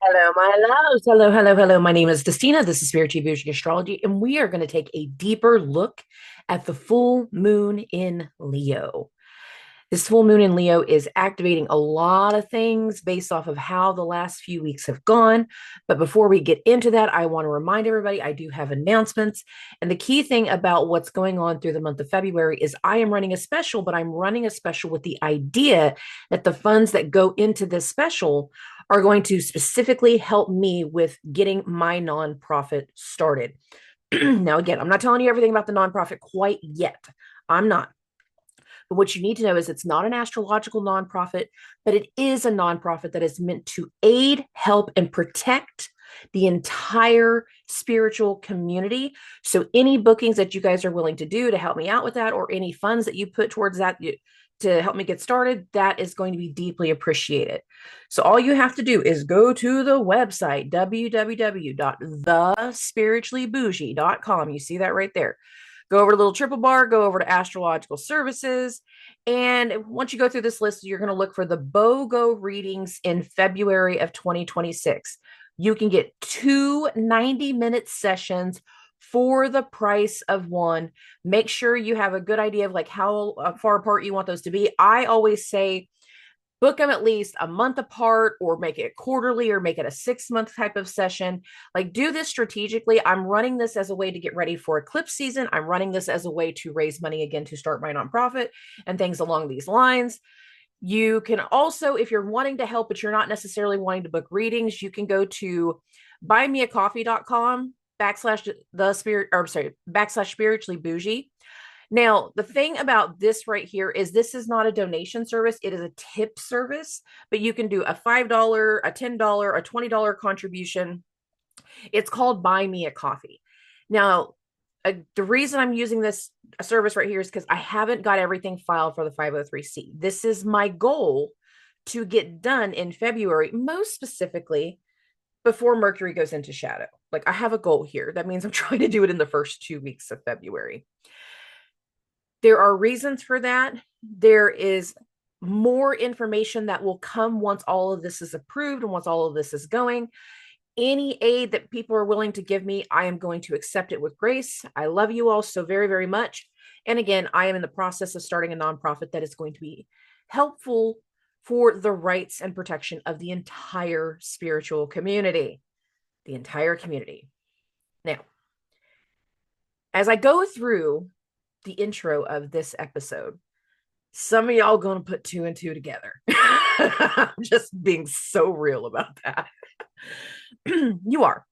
Hello, my loves. Hello, hello, hello. My name is Dustina. This is Spiritual Boujee Astrology, and we are going to take a deeper look at the full moon in Leo. This full moon in Leo is activating a lot of things based off of how the last few weeks have gone. But before we get into that, I want to remind everybody I do have announcements. And the key thing about what's going on through the month of February is I am running a special, but I'm running a special with the idea that the funds that go into this special are going to specifically help me with getting my nonprofit started. Now, again, I'm not telling you everything about the nonprofit quite yet. I'm not. But what you need to know is it's not an astrological nonprofit, but it is a nonprofit that is meant to aid, help, and protect the entire spiritual community. So any bookings that you guys are willing to do to help me out with that, or any funds that you put towards that to help me get started, that is going to be deeply appreciated. So all you have to do is go to the website, www.thespirituallyboujee.com. You see that right there. Go over to little triple bar, go over to astrological services. And once you go through this list, you're going to look for the BOGO readings in February of 2026. You can get two 90-minute sessions for the price of one. Make sure you have a good idea of like how far apart you want those to be. I always say book them at least a month apart, or make it quarterly, or make it a 6-month type of session. Like, do this strategically. I'm running this as a way to get ready for eclipse season. I'm running this as a way to raise money again to start my nonprofit and things along these lines. You can also, if you're wanting to help, but you're not necessarily wanting to book readings, you can go to buymeacoffee.com backslash spiritually bougie. Now, the thing about this right here is this is not a donation service. It is a tip service, but you can do a $5, a $10, a $20 contribution. It's called Buy Me a Coffee. Now, the reason I'm using this service right here is because I haven't got everything filed for the 503C. This is my goal to get done in February, most specifically before Mercury goes into shadow. Like, I have a goal here. That means I'm trying to do it in the first 2 weeks of February. There are reasons for that. There is more information that will come once all of this is approved and once all of this is going. Any aid that people are willing to give me, I am going to accept it with grace. I love you all so very, very much. And again, I am in the process of starting a nonprofit that is going to be helpful for the rights and protection of the entire spiritual community. The entire community. Now, as I go through the intro of this episode, some of y'all gonna put two and two together. I'm just being so real about that. You are.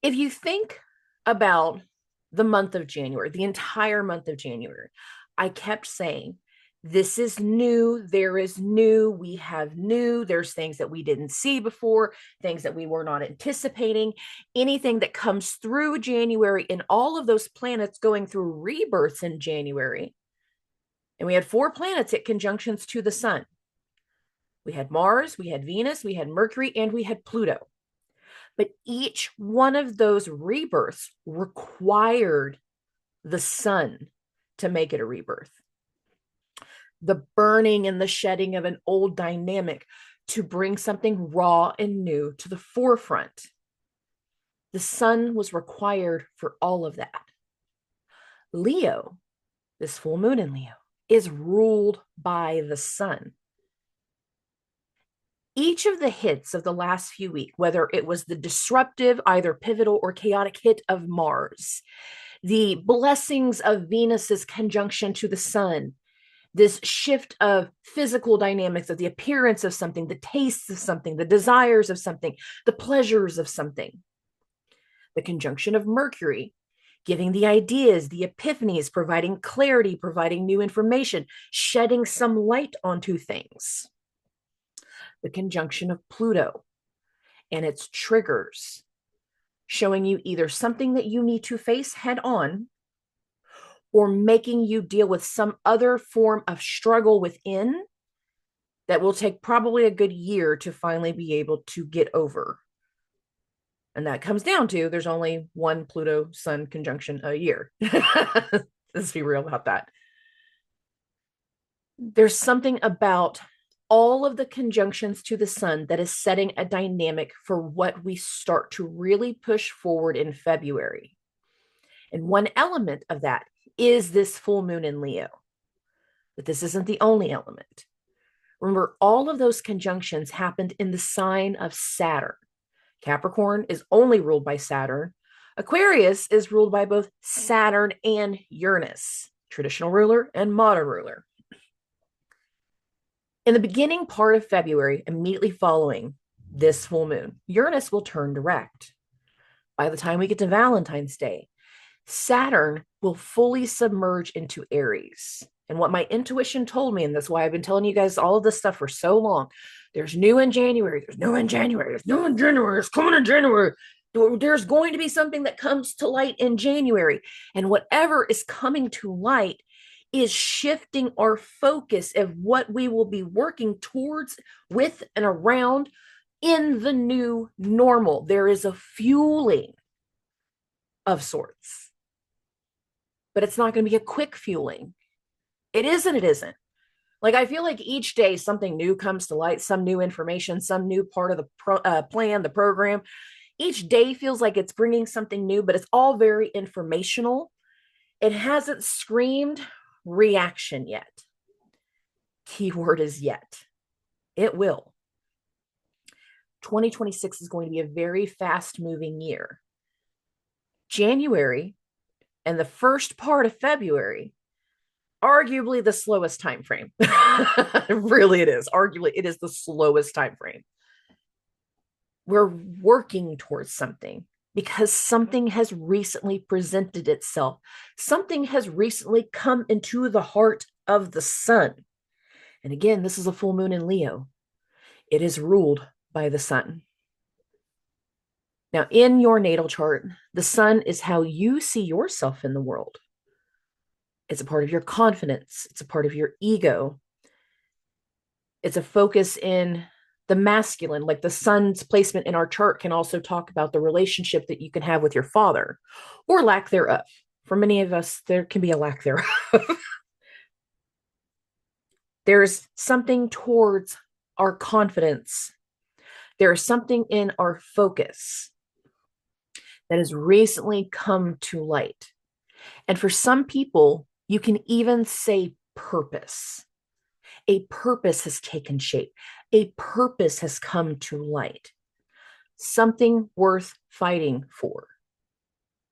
If you think about the month of January, the entire month of January, I kept saying, this is new. There is new. We have new. There's things that we didn't see before, things that we were not anticipating. Anything that comes through January, and all of those planets going through rebirths in January. And we had 4 planets at conjunctions to the sun. We had Mars, we had Venus, we had Mercury, and we had Pluto. But each one of those rebirths required the sun to make it a rebirth. The burning and the shedding of an old dynamic to bring something raw and new to the forefront. The sun was required for all of that. Leo, this full moon in Leo, is ruled by the sun. Each of the hits of the last few weeks, whether it was the disruptive, either pivotal or chaotic hit of Mars, the blessings of Venus's conjunction to the sun, this shift of physical dynamics of the appearance of something, the tastes of something, the desires of something, the pleasures of something. The conjunction of Mercury, giving the ideas, the epiphanies, providing clarity, providing new information, shedding some light onto things. The conjunction of Pluto and its triggers, showing you either something that you need to face head on, or making you deal with some other form of struggle within that will take probably a good year to finally be able to get over. And that comes down to there's only one Pluto Sun conjunction a year. Let's be real about that. There's something about all of the conjunctions to the sun that is setting a dynamic for what we start to really push forward in February. And one element of that is this full moon in Leo. But this isn't the only element. Remember, all of those conjunctions happened in the sign of Saturn. Capricorn is only ruled by Saturn. Aquarius is ruled by both Saturn and Uranus, traditional ruler and modern ruler. In the beginning part of February, immediately following this full moon, Uranus will turn direct. By the time we get to Valentine's Day, Saturn will fully submerge into Aries. And what my intuition told me, and that's why I've been telling you guys all of this stuff for so long, there's new in January, there's new in January, there's new in January, it's coming in January. There's going to be something that comes to light in January. And whatever is coming to light is shifting our focus of what we will be working towards, with, and around in the new normal. There is a fueling of sorts, but it's not going to be a quick fueling. It isn't. Like, I feel like each day something new comes to light, some new information, some new part of the plan, the program. Each day feels like it's bringing something new, but it's all very informational. It hasn't screamed reaction yet. Keyword is yet. It will. 2026 is going to be a very fast moving year. January and the first part of February, arguably the slowest time frame. Really, it is. Arguably, it is the slowest time frame. We're working towards something because something has recently presented itself. Something has recently come into the heart of the sun. And again, this is a full moon in Leo. It is ruled by the sun. Now, in your natal chart, the sun is how you see yourself in the world. It's a part of your confidence. It's a part of your ego. It's a focus in the masculine. Like, the sun's placement in our chart can also talk about the relationship that you can have with your father, or lack thereof. For many of us, there can be a lack thereof. There's something towards our confidence. There is something in our focus that has recently come to light. And for some people, you can even say purpose. A purpose has taken shape. A purpose has come to light. Something worth fighting for.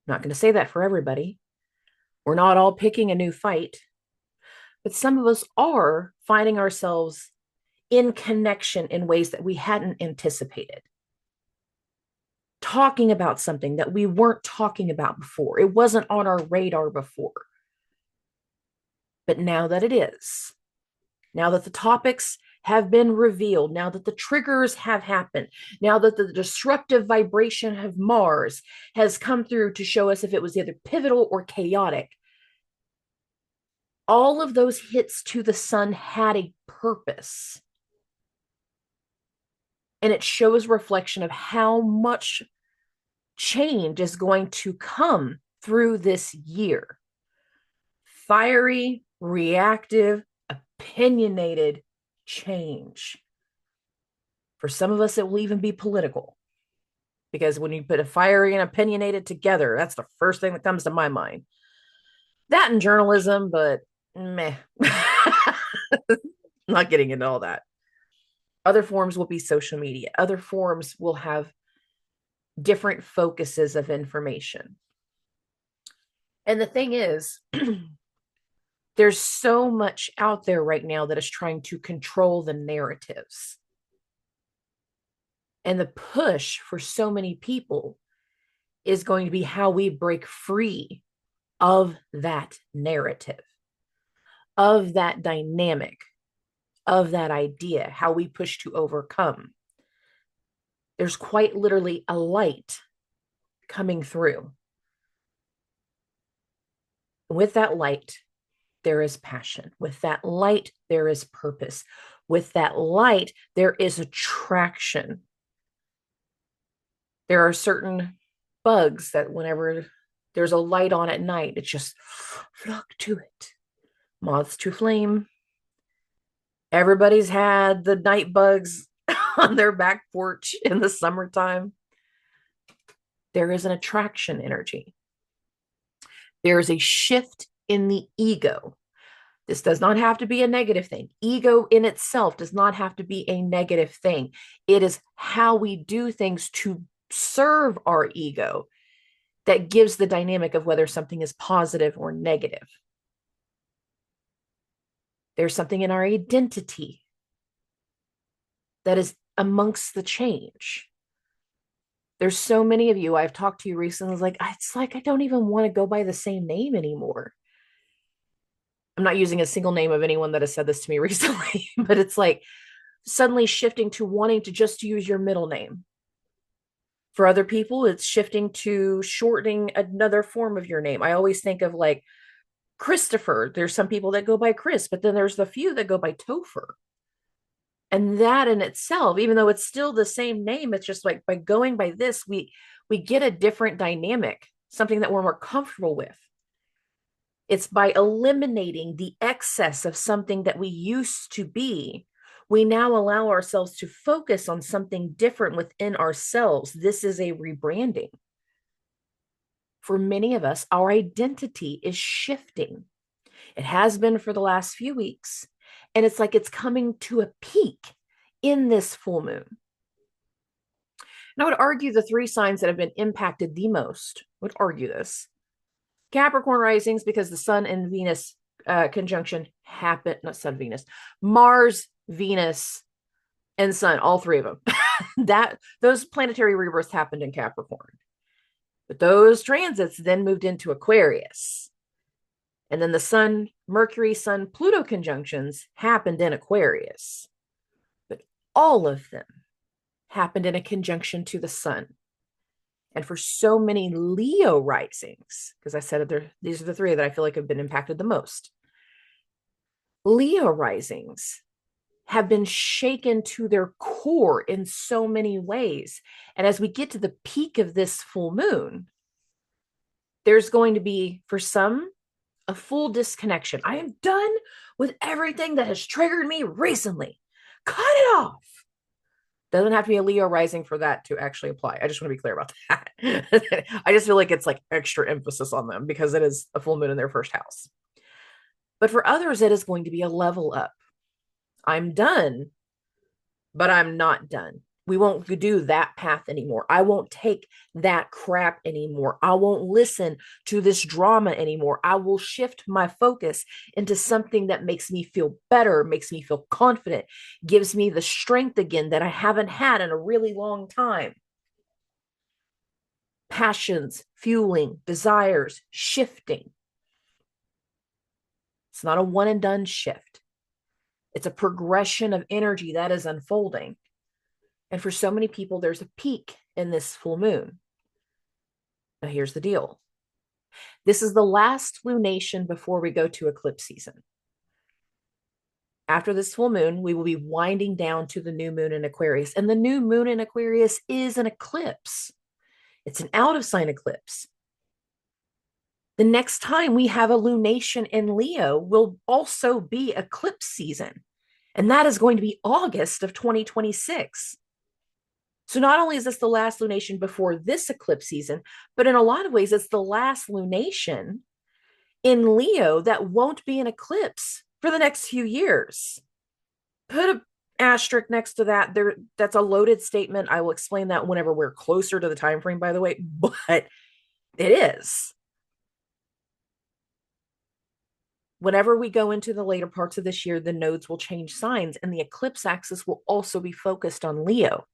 I'm not going to say that for everybody. We're not all picking a new fight, but some of us are finding ourselves in connection in ways that we hadn't anticipated. Talking about something that we weren't talking about before. It wasn't on our radar before. But now that it is, now that the topics have been revealed, now that the triggers have happened, now that the disruptive vibration of Mars has come through to show us if it was either pivotal or chaotic, all of those hits to the sun had a purpose. And it shows reflection of how much change is going to come through this year. Fiery, reactive, opinionated change. For some of us, it will even be political. Because when you put a fiery and opinionated together, that's the first thing that comes to my mind. That and journalism, but meh. Not getting into all that. Other forms will be social media. Other forms will have different focuses of information. And the thing is, there's so much out there right now that is trying to control the narratives. And the push for so many people is going to be how we break free of that narrative, of that dynamic, of that idea, how we push to overcome. There's quite literally a light coming through. With that light, there is passion. With that light, there is purpose. With that light, there is attraction. There are certain bugs that whenever there's a light on at night, it's just flock to it. Moths to flame. Everybody's had the night bugs on their back porch in the summertime. There is an attraction energy. There is a shift in the ego. This does not have to be a negative thing. Ego in itself does not have to be a negative thing. It is how we do things to serve our ego that gives the dynamic of whether something is positive or negative. There's something in our identity that is amongst the change. There's so many of you, I've talked to you recently, it's like I don't even want to go by the same name anymore. I'm not using a single name of anyone that has said this to me recently, but it's like suddenly shifting to wanting to just use your middle name. For other people, it's shifting to shortening another form of your name. I always think of like Christopher. There's some people that go by Chris, but then there's the few that go by Topher. And that in itself, even though it's still the same name, it's just like by going by this, we get a different dynamic, something that we're more comfortable with. It's by eliminating the excess of something that we used to be. We now allow ourselves to focus on something different within ourselves. This is a rebranding. For many of us, our identity is shifting. It has been for the last few weeks. And it's like it's coming to a peak in this full moon. And I would argue the three signs that have been impacted the most would argue this. Capricorn risings, because the Sun and Venus conjunction happened, not Sun, Venus, Mars, Venus, and Sun, all three of them. Those planetary rebirths happened in Capricorn. But those transits then moved into Aquarius. And then the Sun, Mercury, Sun, Pluto conjunctions happened in Aquarius. But all of them happened in a conjunction to the Sun. And for so many Leo risings, because I said these are the three that I feel like have been impacted the most. Leo risings have been shaken to their core in so many ways. And as we get to the peak of this full moon, there's going to be, for some, a full disconnection. I am done with everything that has triggered me recently. Cut it off. Doesn't have to be a Leo rising for that to actually apply. I just want to be clear about that. I just feel like it's like extra emphasis on them because it is a full moon in their first house. But for others, it is going to be a level up. I'm done, but I'm not done. We won't do that path anymore. I won't take that crap anymore. I won't listen to this drama anymore. I will shift my focus into something that makes me feel better, makes me feel confident, gives me the strength again that I haven't had in a really long time. Passions, fueling, desires, shifting. It's not a one and done shift. It's a progression of energy that is unfolding. And for so many people, there's a peak in this full moon. Now, here's the deal. This is the last lunation before we go to eclipse season. After this full moon, we will be winding down to the new moon in Aquarius. And the new moon in Aquarius is an eclipse. It's an out of sign eclipse. The next time we have a lunation in Leo will also be eclipse season. And that is going to be August of 2026. So not only is this the last lunation before this eclipse season, but in a lot of ways, it's the last lunation in Leo that won't be an eclipse for the next few years. Put an asterisk next to that. That's a loaded statement. I will explain that whenever we're closer to the time frame, by the way, but it is. Whenever we go into the later parts of this year, the nodes will change signs and the eclipse axis will also be focused on Leo.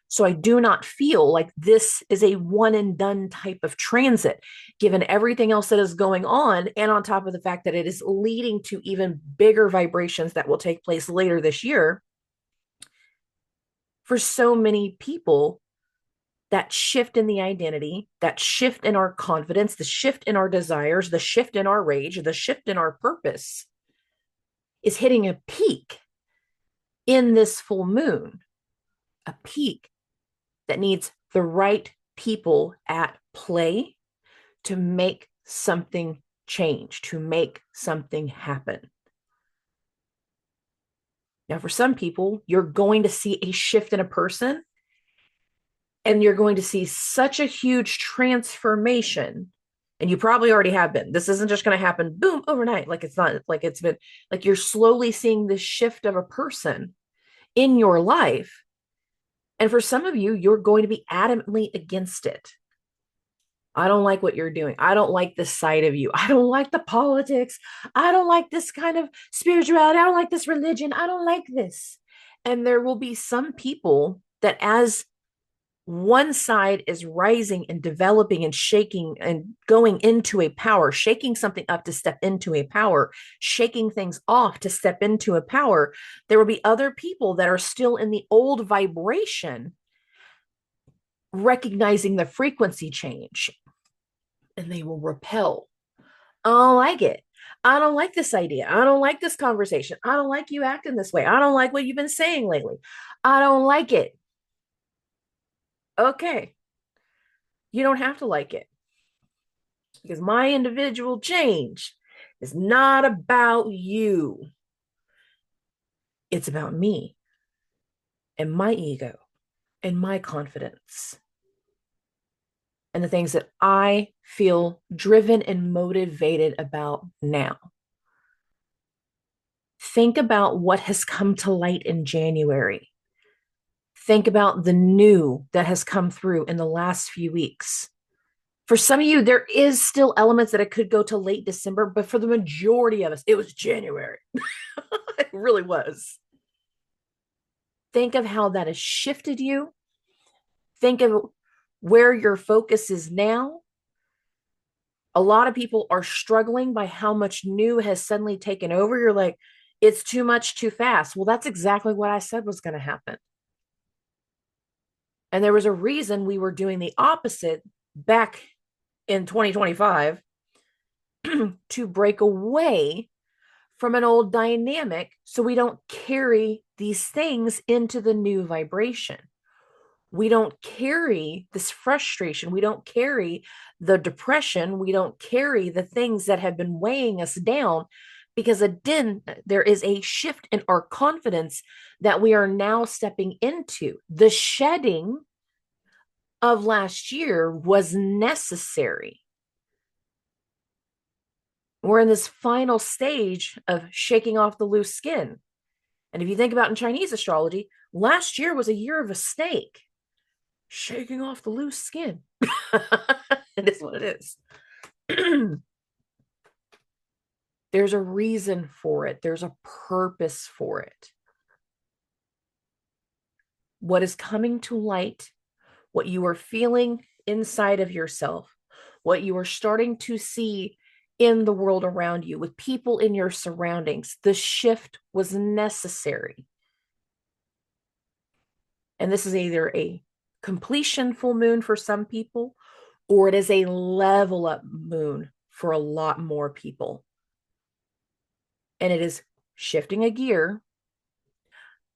So I do not feel like this is a one and done type of transit, given everything else that is going on, and on top of the fact that it is leading to even bigger vibrations that will take place later this year. For so many people, that shift in the identity, that shift in our confidence, the shift in our desires, the shift in our rage, the shift in our purpose is hitting a peak in this full moon, a peak that needs the right people at play to make something change, to make something happen. Now, for some people, you're going to see a shift in a person and you're going to see such a huge transformation. And you probably already have been. This isn't just going to happen, boom, overnight. Like it's not like it's been like you're slowly seeing this shift of a person in your life. And for some of you, you're going to be adamantly against it. I don't like what you're doing. I don't like this side of you. I don't like the politics. I don't like this kind of spirituality. I don't like this religion. I don't like this. And there will be some people that, as one side is rising and developing and shaking and going into a power, shaking something up to step into a power, shaking things off to step into a power, there will be other people that are still in the old vibration, recognizing the frequency change, and they will repel. I don't like it. I don't like this idea. I don't like this conversation. I don't like you acting this way. I don't like what you've been saying lately. I don't like it. Okay. You don't have to like it, because my individual change is not about you. It's about me and my ego and my confidence and the things that I feel driven and motivated about now. Think about what has come to light in January. Think about the new that has come through in the last few weeks. For some of you, there is still elements that it could go to late December, but for the majority of us, it was January. It really was. Think of how that has shifted you. Think of where your focus is now. A lot of people are struggling by how much new has suddenly taken over. You're like, it's too much too fast. Well, that's exactly what I said was going to happen. And there was a reason we were doing the opposite back in 2025 to break away from an old dynamic so we don't carry these things into the new vibration. We don't carry this frustration. We don't carry the depression. We don't carry the things that have been weighing us down, because again, there is a shift in our confidence that we are now stepping into. The shedding of last year was necessary. We're in this final stage of shaking off the loose skin. And if you think about in Chinese astrology, last year was a year of a snake shaking off the loose skin. It is what it is. There's a reason for it. There's a purpose for it. What is coming to light, what you are feeling inside of yourself, what you are starting to see in the world around you, with people in your surroundings, the shift was necessary. And this is either a completion full moon for some people, or it is a level up moon for a lot more people. And it is shifting a gear,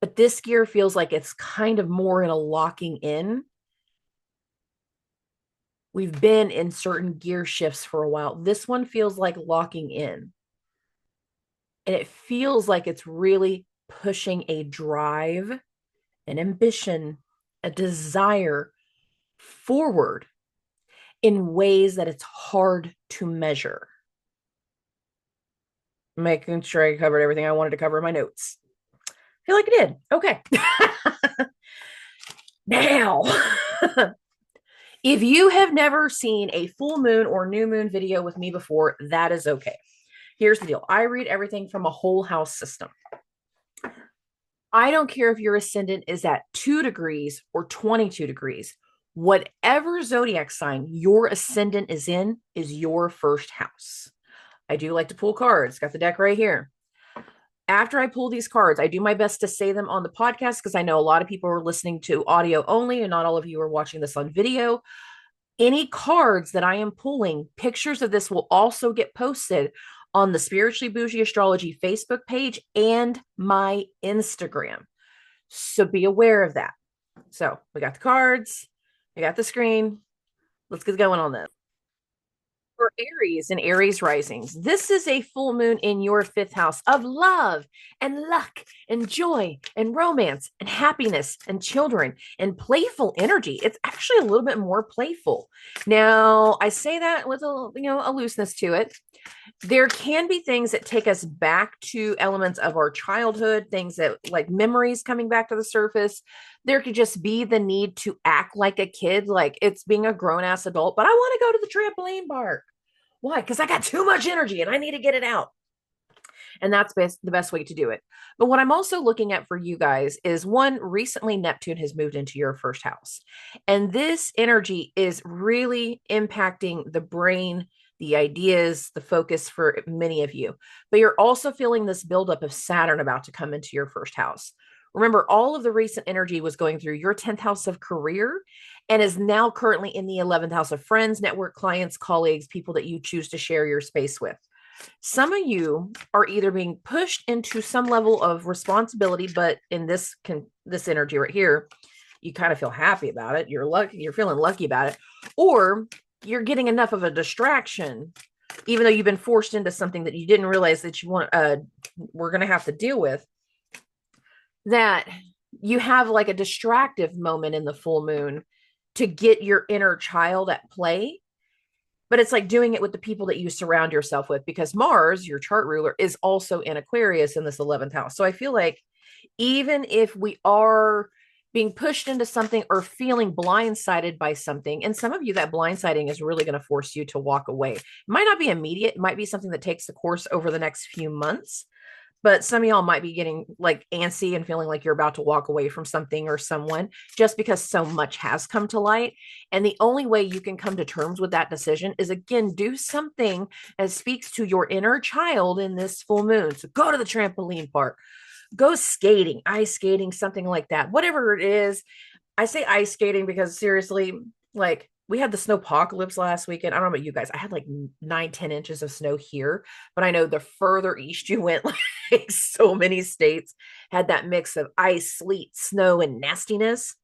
but this gear feels like it's kind of more in a locking in. We've been in certain gear shifts for a while. This one feels like locking in. And it feels like it's really pushing a drive, an ambition, a desire forward in ways that it's hard to measure. Making sure I covered everything I wanted to cover in my notes. I feel like I did. Okay. Now, if you have never seen a full moon or new moon video with me before, that is okay. Here's the deal. I read everything from a whole house system. I don't care if your ascendant is at 2 degrees or 22 degrees. Whatever zodiac sign your ascendant is in is your first house. I do like to pull cards. Got the deck right here. After I pull these cards, I do my best to say them on the podcast, because I know a lot of people are listening to audio only and not all of you are watching this on video. Any cards that I am pulling, pictures of this will also get posted on the Spiritually Boujee Astrology Facebook page and my Instagram. So be aware of that. So we got the cards, I got the screen. Let's get going on this. For Aries and Aries risings, this is a full moon in your fifth house of love and luck and joy and romance and happiness and children and playful energy. It's actually a little bit more playful. Now, I say that with a looseness to it. There can be things that take us back to elements of our childhood, things that like memories coming back to the surface. There could just be the need to act like a kid, like it's being a grown ass adult, but I want to go to the trampoline park. Why? Because I got too much energy and I need to get it out. And that's the best way to do it. But what I'm also looking at for you guys is one, recently Neptune has moved into your first house. And this energy is really impacting the brain, the ideas, the focus for many of you. But you're also feeling this buildup of Saturn about to come into your first house. Remember, all of the recent energy was going through your 10th house of career and is now currently in the 11th house of friends, network, clients, colleagues, people that you choose to share your space with. Some of you are either being pushed into some level of responsibility, but in this energy right here, you kind of feel happy about it. You're feeling lucky about it, or you're getting enough of a distraction, even though you've been forced into something that you didn't realize that we're going to have to deal with, that you have like a distractive moment in the full moon to get your inner child at play. But it's like doing it with the people that you surround yourself with, because Mars, your chart ruler, is also in Aquarius in this 11th house. So I feel like even if we are being pushed into something or feeling blindsided by something, and some of you, that blindsiding is really going to force you to walk away. It might not be immediate. It might be something that takes the course over the next few months. But some of y'all might be getting like antsy and feeling like you're about to walk away from something or someone just because so much has come to light. And the only way you can come to terms with that decision is, again, do something that speaks to your inner child in this full moon. So go to the trampoline park, go skating, ice skating, something like that, whatever it is. I say ice skating because seriously, like, we had the snowpocalypse last weekend. I don't know about you guys. I had like 9-10 inches of snow here, but I know the further east you went, like so many states had that mix of ice, sleet, snow, and nastiness.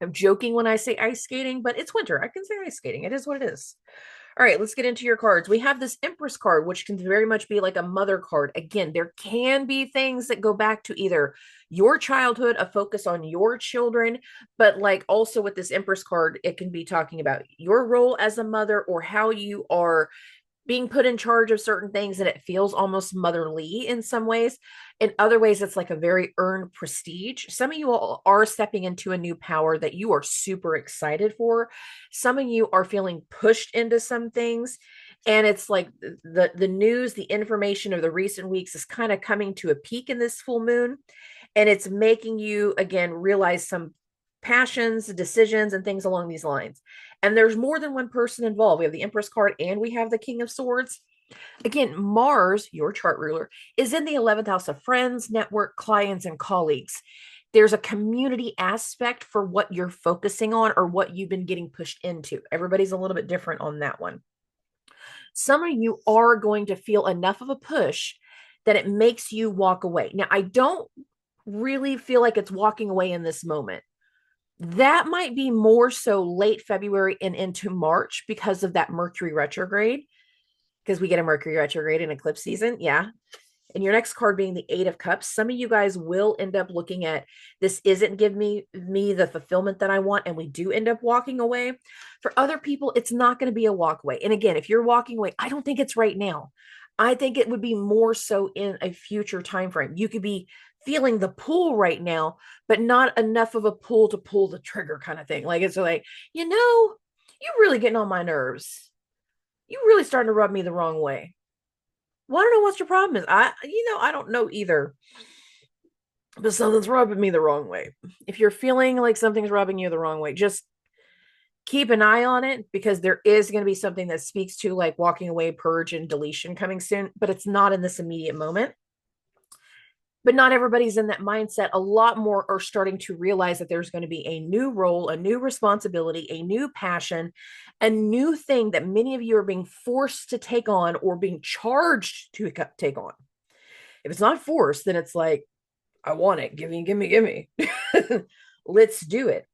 I'm joking when I say ice skating, but it's winter. I can say ice skating. It is what it is. All right, let's get into your cards. We have this Empress card, which can very much be like a mother card. Again, there can be things that go back to either your childhood, a focus on your children, but like also with this Empress card, it can be talking about your role as a mother or how you are being put in charge of certain things, and it feels almost motherly in some ways. In other ways, it's like a very earned prestige. Some of you all are stepping into a new power that you are super excited for. Some of you are feeling pushed into some things, and it's like the news, the information of the recent weeks is kind of coming to a peak in this full moon, and it's making you again realize some passions, decisions, and things along these lines. And there's more than one person involved. We have the Empress card and we have the King of Swords. Again, Mars, your chart ruler, is in the 11th house of friends, network, clients, and colleagues. There's a community aspect for what you're focusing on or what you've been getting pushed into. Everybody's a little bit different on that one. Some of you are going to feel enough of a push that it makes you walk away. Now, I don't really feel like it's walking away in this moment. That might be more so late February and into March because of that Mercury retrograde, because we get a Mercury retrograde in eclipse season. Yeah. And your next card being the Eight of Cups. Some of you guys will end up looking at this isn't giving me the fulfillment that I want, and we do end up walking away. For other people, it's not going to be a walk away. And again, if you're walking away, I don't think it's right now. I think it would be more so in a future time frame. You could be feeling the pull right now, but not enough of a pull to pull the trigger kind of thing. Like it's like, you're really getting on my nerves. You really starting to rub me the wrong way. Well, I don't know what your problem is. I don't know either. But something's rubbing me the wrong way. If you're feeling like something's rubbing you the wrong way, just keep an eye on it, because there is going to be something that speaks to like walking away, purge, and deletion coming soon, but it's not in this immediate moment. But not everybody's in that mindset. A lot more are starting to realize that there's going to be a new role, a new responsibility, a new passion, a new thing that many of you are being forced to take on or being charged to take on. If it's not forced, then it's like, I want it. Give me. Let's do it.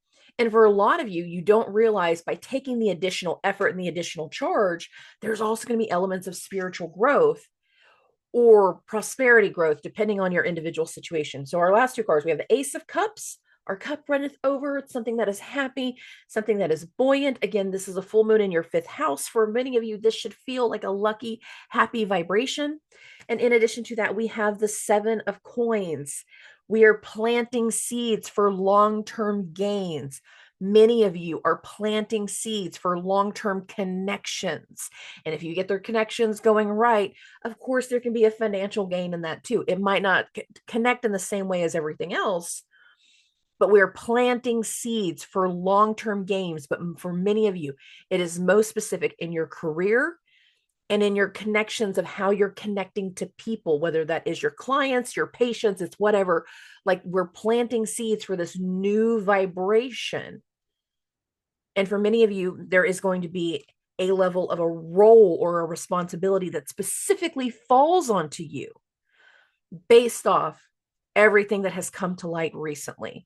And for a lot of you, you don't realize by taking the additional effort and the additional charge, there's also going to be elements of spiritual growth or prosperity growth, depending on your individual situation. So our last two cards, we have the Ace of Cups. Our cup runneth over. It's something that is happy, something that is buoyant. Again, this is a full moon in your fifth house. For many of you, this should feel like a lucky, happy vibration. And in addition to that, we have the Seven of Coins. We are planting seeds for long-term gains. Many of you are planting seeds for long-term connections. And if you get their connections going right, of course, there can be a financial gain in that too. It might not connect in the same way as everything else, but we're planting seeds for long-term gains. But for many of you, it is most specific in your career and in your connections of how you're connecting to people, whether that is your clients, your patients, it's whatever. Like, we're planting seeds for this new vibration. And for many of you, there is going to be a level of a role or a responsibility that specifically falls onto you based off everything that has come to light recently.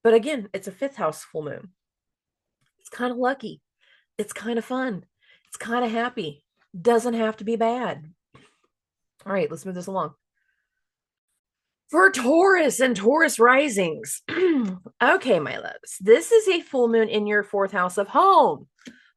But again, it's a fifth house full moon. It's kind of lucky. It's kind of fun. It's kind of happy. Doesn't have to be bad. All right, let's move this along. For Taurus and Taurus risings. Okay, my loves, this is a full moon in your fourth house of home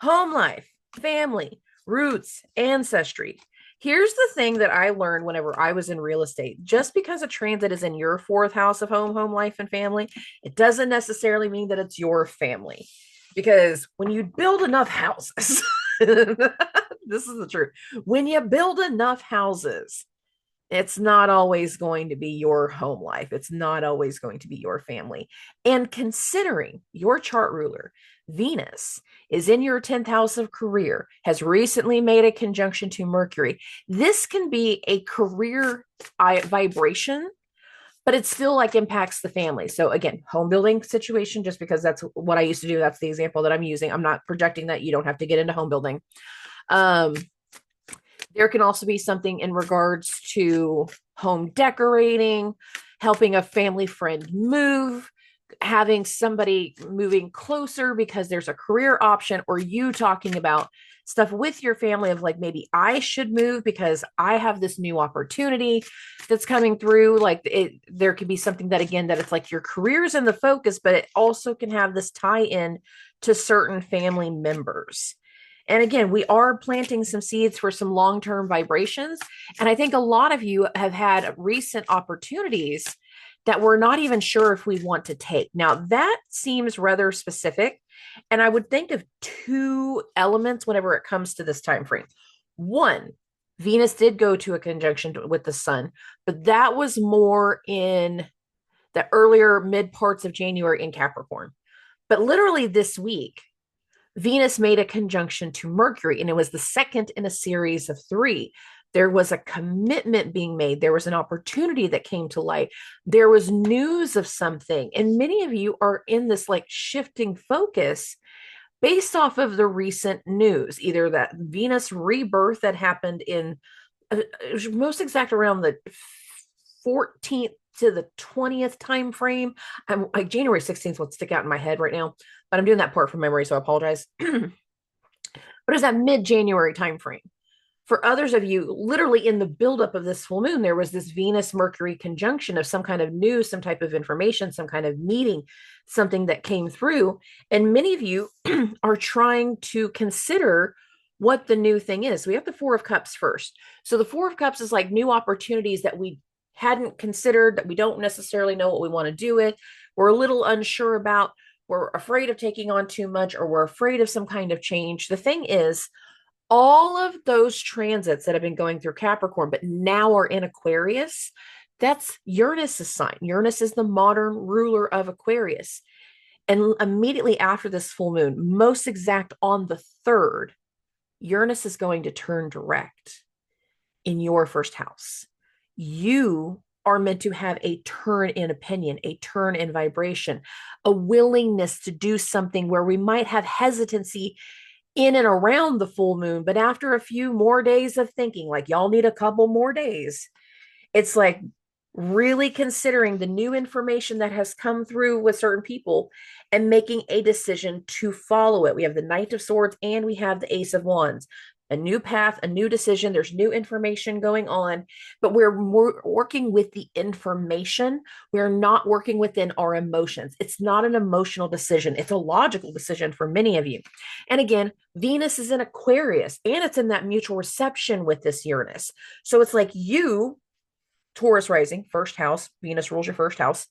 life, family, roots, ancestry. Here's the thing that I learned whenever I was in real estate. Just because a transit is in your fourth house of home life, and family, it doesn't necessarily mean that it's your family. Because when you build enough houses, this is the truth. When you build enough houses, it's not always going to be your home life. It's not always going to be your family. And considering your chart ruler, Venus, is in your 10th house of career, has recently made a conjunction to Mercury, this can be a career vibration, but it still like impacts the family. So again, home building situation, just because that's what I used to do. That's the example that I'm using. I'm not projecting that you don't have to get into home building. There can also be something in regards to home decorating, helping a family friend move, having somebody moving closer because there's a career option, or you talking about stuff with your family of like, maybe I should move because I have this new opportunity that's coming through. Like, there could be something that, again, that it's like your career's in the focus, but it also can have this tie in to certain family members. And again, we are planting some seeds for some long-term vibrations. And I think a lot of you have had recent opportunities that we're not even sure if we want to take. Now, that seems rather specific. And I would think of two elements whenever it comes to this time frame. One, Venus did go to a conjunction with the sun, but that was more in the earlier mid parts of January in Capricorn. But literally this week, Venus made a conjunction to Mercury, and it was the second in a series of three. There was a commitment being made. There was an opportunity that came to light. There was news of something. And many of you are in this like shifting focus based off of the recent news, either that Venus rebirth that happened in most exact around the 14th to the 20th time frame. I'm like January 16th will stick out in my head right now, but I'm doing that part from memory, so I apologize. But it's that mid-January time frame. For others of you, literally in the buildup of this full moon, there was this Venus-Mercury conjunction of some kind of news, some type of information, some kind of meeting, something that came through. And many of you are trying to consider what the new thing is. We have the Four of Cups first. So the Four of Cups is like new opportunities that we hadn't considered, that we don't necessarily know what we want to do with. We're a little unsure about. We're afraid of taking on too much, or we're afraid of some kind of change. The thing is, all of those transits that have been going through Capricorn, but now are in Aquarius, that's Uranus's sign. Uranus is the modern ruler of Aquarius. And immediately after this full moon, most exact on the 3rd, Uranus is going to turn direct in your first house. You are meant to have a turn in opinion, a turn in vibration, a willingness to do something where we might have hesitancy in and around the full moon, but after a few more days of thinking, like y'all need a couple more days, it's like really considering the new information that has come through with certain people and making a decision to follow it. We have the Knight of Swords and we have the Ace of Wands. A new path, a new decision. There's new information going on, but we're working with the information. We're not working within our emotions. It's not an emotional decision. It's a logical decision for many of you. And again, Venus is in Aquarius and it's in that mutual reception with this Uranus. So it's like you, Taurus rising, first house, Venus rules your first house.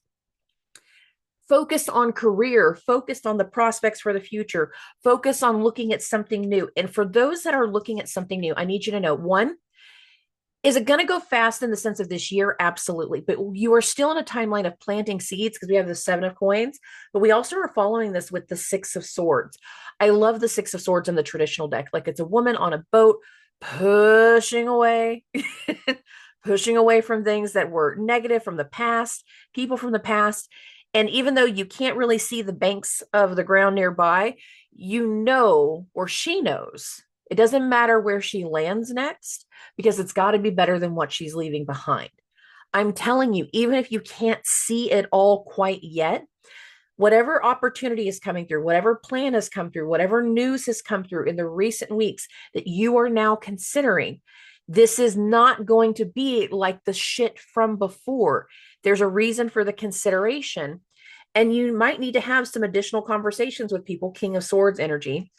Focused on career, focused on the prospects for the future, focus on looking at something new. And for those that are looking at something new, I need you to know, one, is it going to go fast in the sense of this year? Absolutely. But you are still in a timeline of planting seeds because we have the 7 of coins, but we also are following this with the 6 of swords. I love the 6 of swords in the traditional deck. Like it's a woman on a boat pushing away, pushing away from things that were negative from the past, people from the past. And even though you can't really see the banks of the ground nearby, you know, or she knows, it doesn't matter where she lands next because it's got to be better than what she's leaving behind. I'm telling you, even if you can't see it all quite yet, whatever opportunity is coming through, whatever plan has come through, whatever news has come through in the recent weeks that you are now considering, this is not going to be like the shit from before. There's a reason for the consideration. And you might need to have some additional conversations with people, King of Swords energy,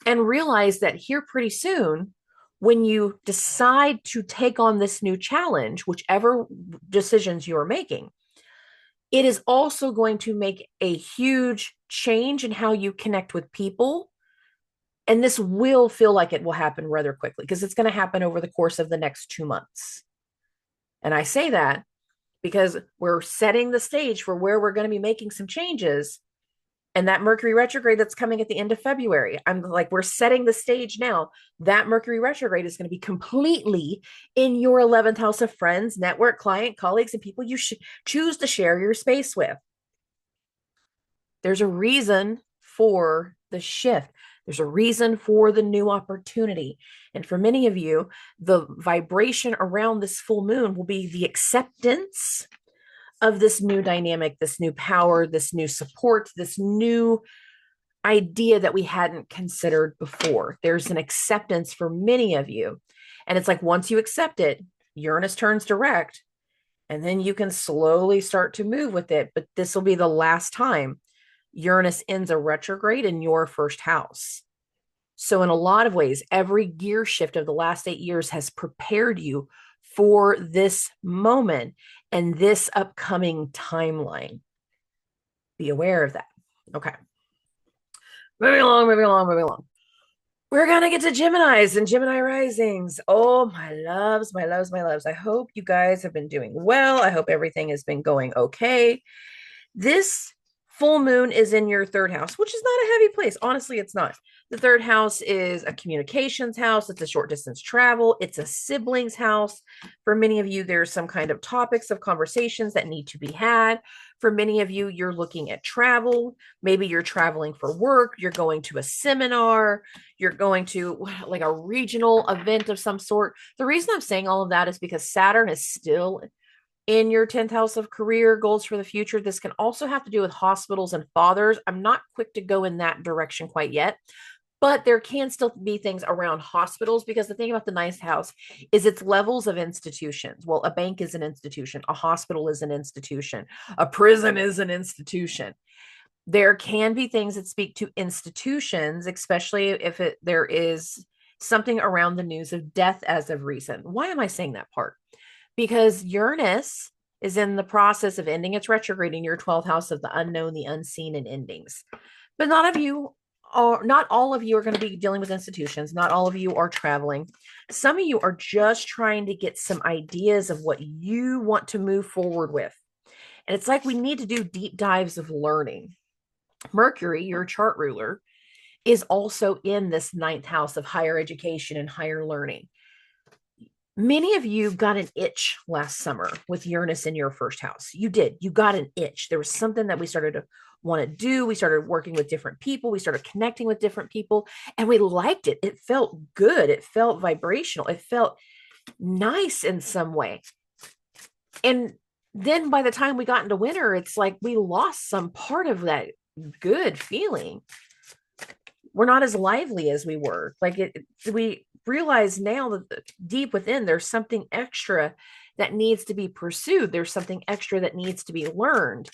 and realize that here pretty soon, when you decide to take on this new challenge, whichever decisions you're making, it is also going to make a huge change in how you connect with people. And this will feel like it will happen rather quickly because it's going to happen over the course of the next 2 months. And I say that because we're setting the stage for where we're going to be making some changes. And that Mercury retrograde that's coming at the end of February, I'm like, we're setting the stage now. That Mercury retrograde is going to be completely in your 11th house of friends, network, client, colleagues, and people you choose to share your space with. There's a reason for the shift. There's a reason for the new opportunity. And for many of you, the vibration around this full moon will be the acceptance of this new dynamic, this new power, this new support, this new idea that we hadn't considered before. There's an acceptance for many of you. And it's like once you accept it, Uranus turns direct, and then you can slowly start to move with it. But this will be the last time Uranus ends a retrograde in your first house. So in a lot of ways, every gear shift of the last 8 years has prepared you for this moment and this upcoming timeline. Be aware of that. Okay. Moving along, moving along, moving along. We're going to get to Geminis and Gemini risings. Oh, my loves, my loves, my loves. I hope you guys have been doing well. I hope everything has been going okay. This full moon is in your 3rd house, which is not a heavy place. Honestly, it's not. The 3rd house is a communications house. It's a short distance travel. It's a siblings house. For many of you, there's some kind of topics of conversations that need to be had. For many of you, you're looking at travel. Maybe you're traveling for work. You're going to a seminar. You're going to like a regional event of some sort. The reason I'm saying all of that is because Saturn is still in your 10th house of career goals for the future. This can also have to do with hospitals and fathers. I'm not quick to go in that direction quite yet, but there can still be things around hospitals because the thing about the 9th house is its levels of institutions. Well, a bank is an institution. A hospital is an institution. A prison is an institution. There can be things that speak to institutions, especially if there is something around the news of death as of recent. Why am I saying that part? Because Uranus is in the process of ending its retrograde in your 12th house of the unknown, the unseen, and endings. But not all of you are going to be dealing with institutions. Not all of you are traveling. Some of you are just trying to get some ideas of what you want to move forward with. And it's like we need to do deep dives of learning. Mercury, your chart ruler, is also in this 9th house of higher education and higher learning. Many of you got an itch last summer with Uranus in your 1st house. You did. You got an itch. There was something that we started to want to do. We started working with different people. We started connecting with different people, and we liked it. It felt good. It felt vibrational. It felt nice in some way. And then by the time we got into winter, it's like we lost some part of that good feeling. We're not as lively as we were. Like we realize now that deep within there's something extra that needs to be pursued. There's something extra that needs to be learned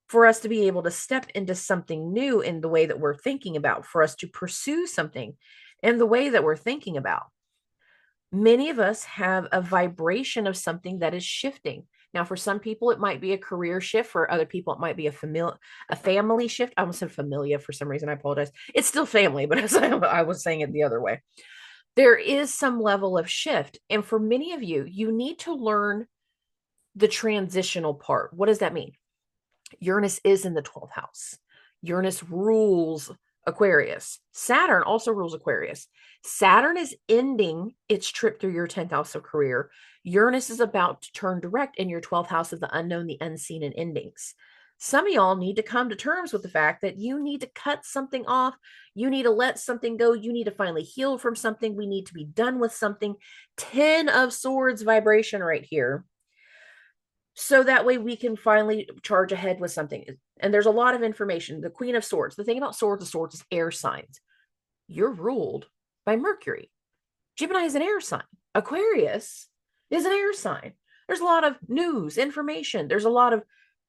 for us to be able to step into something new in the way that we're thinking about, for us to pursue something in the way that we're thinking about. Many of us have a vibration of something that is shifting. Now, for some people, it might be a career shift. For other people, it might be a family shift. I almost said familia for some reason. I apologize. It's still family, but I was saying it the other way. There is some level of shift. And for many of you, you need to learn the transitional part. What does that mean? Uranus is in the 12th house. Uranus rules Aquarius. Saturn also rules Aquarius. Saturn is ending its trip through your 10th house of career. Uranus is about to turn direct in your 12th house of the unknown, the unseen, and endings. Some of y'all need to come to terms with the fact that you need to cut something off. You need to let something go. You need to finally heal from something. We need to be done with something. 10 of Swords vibration right here. So that way we can finally charge ahead with something. And there's a lot of information. The Queen of Swords. The thing about Swords of Swords is air signs. You're ruled by Mercury. Gemini is an air sign. Aquarius is an air sign. There's a lot of news, information. There's a lot of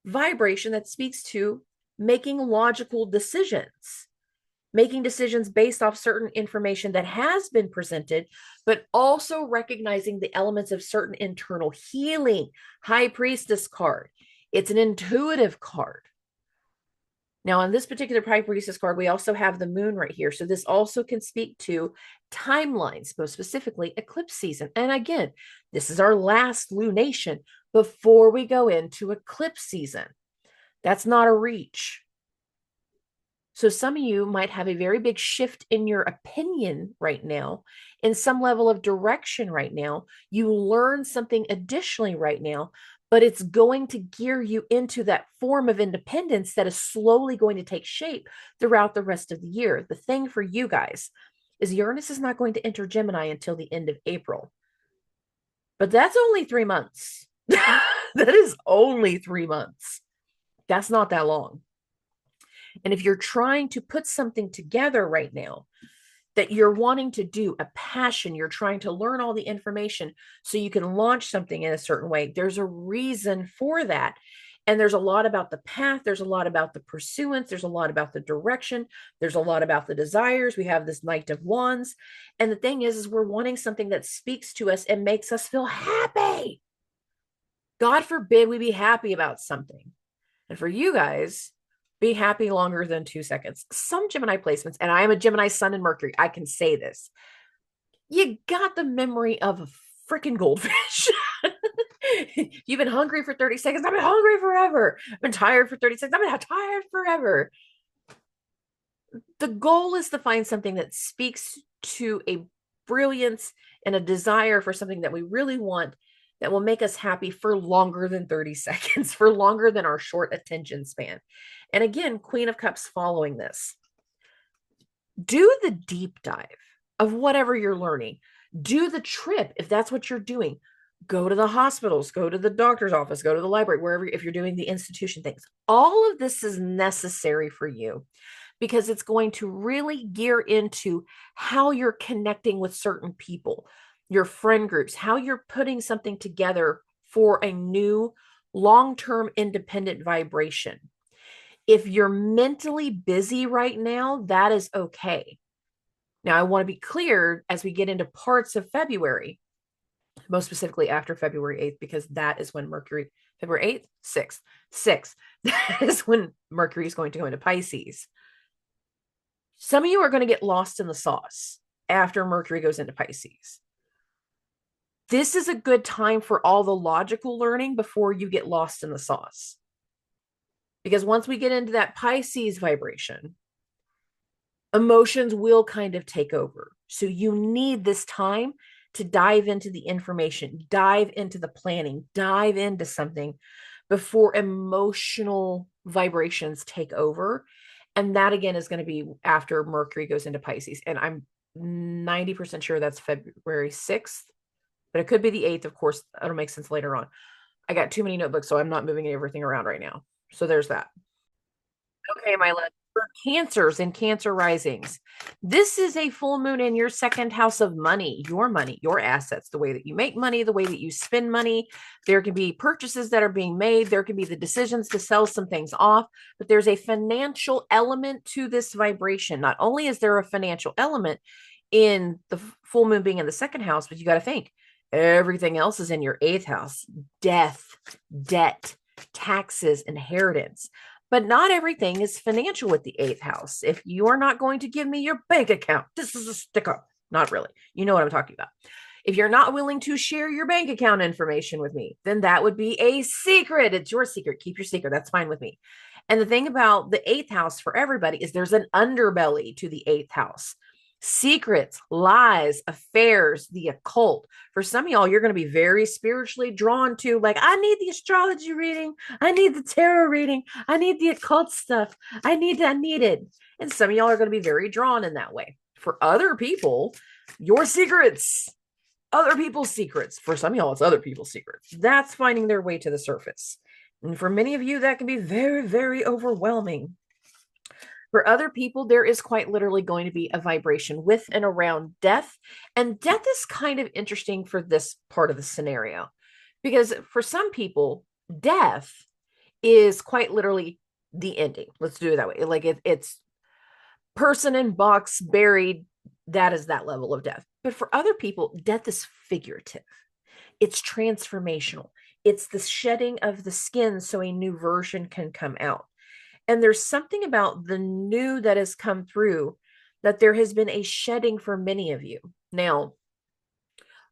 vibration that speaks to making logical decisions, making decisions based off certain information that has been presented, but also recognizing the elements of certain internal healing. High Priestess card. It's an intuitive card. Now, on this particular High Priestess card, we also have the moon right here. So this also can speak to timelines, most specifically eclipse season. And again, this is our last lunation before we go into eclipse season. That's not a reach. So some of you might have a very big shift in your opinion right now, in some level of direction right now. You learn something additionally right now, but it's going to gear you into that form of independence that is slowly going to take shape throughout the rest of the year. The thing for you guys is Uranus is not going to enter Gemini until the end of April. But that's only 3 months. That is only 3 months. That's not that long. And if you're trying to put something together right now that you're wanting to do, a passion, you're trying to learn all the information so you can launch something in a certain way, there's a reason for that. And there's a lot about the path. There's a lot about the pursuance. There's a lot about the direction. There's a lot about the desires. We have this Knight of Wands. And the thing is we're wanting something that speaks to us and makes us feel happy. God forbid we be happy about something. And for you guys, be happy longer than 2 seconds. Some Gemini placements, and I am a Gemini Sun and Mercury, I can say this. You got the memory of a freaking goldfish. You've been hungry for 30 seconds. I've been hungry forever. I've been tired for 30 seconds. I've been tired forever. The goal is to find something that speaks to a brilliance and a desire for something that we really want, that will make us happy for longer than 30 seconds, for longer than our short attention span. And again, Queen of Cups following this. Do the deep dive of whatever you're learning. Do the trip if that's what you're doing. Go to the hospitals, go to the doctor's office, go to the library, wherever, if you're doing the institution things. All of this is necessary for you because it's going to really gear into how you're connecting with certain people, your friend groups, how you're putting something together for a new long-term independent vibration. If you're mentally busy right now, that is okay. Now, I want to be clear as we get into parts of February, most specifically after February 8th, because that is when Mercury, February 8th, 6th, that is when Mercury is going to go into Pisces. Some of you are going to get lost in the sauce after Mercury goes into Pisces. This is a good time for all the logical learning before you get lost in the sauce. Because once we get into that Pisces vibration, emotions will kind of take over. So you need this time to dive into the information, dive into the planning, dive into something before emotional vibrations take over. And that again is going to be after Mercury goes into Pisces. And I'm 90% sure that's February 6th, but it could be the 8th. Of course, it'll make sense later on. I got too many notebooks, so I'm not moving everything around right now. So there's that. Okay, my love. For Cancers and Cancer risings, this is a full moon in your second house of money, your assets, the way that you make money, the way that you spend money. There can be purchases that are being made. There can be the decisions to sell some things off, but there's a financial element to this vibration. Not only is there a financial element in the full moon being in the second house, but you got to think everything else is in your eighth house: death, debt, taxes, inheritance. But not everything is financial with the eighth house. If you are not going to give me your bank account, this is a stick up. Not really. You know what I'm talking about. If you're not willing to share your bank account information with me, then that would be a secret. It's your secret. Keep your secret. That's fine with me. And the thing about the eighth house for everybody is there's an underbelly to the eighth house: secrets, lies, affairs, the occult. For some of y'all, you're going to be very spiritually drawn to, like, I need the astrology reading, I need the tarot reading, I need the occult stuff, I need it. And some of y'all are going to be very drawn in that way. For other people, your secrets, other people's secrets. For some of y'all, it's other people's secrets. That's finding their way to the surface. And for many of you, that can be very, very overwhelming. For other people, there is quite literally going to be a vibration with and around death. And death is kind of interesting for this part of the scenario, because for some people, death is quite literally the ending. Let's do it that way. Like it's person in box buried. That is that level of death. But for other people, death is figurative. It's transformational. It's the shedding of the skin so a new version can come out. And there's something about the new that has come through, that there has been a shedding for many of you. Now,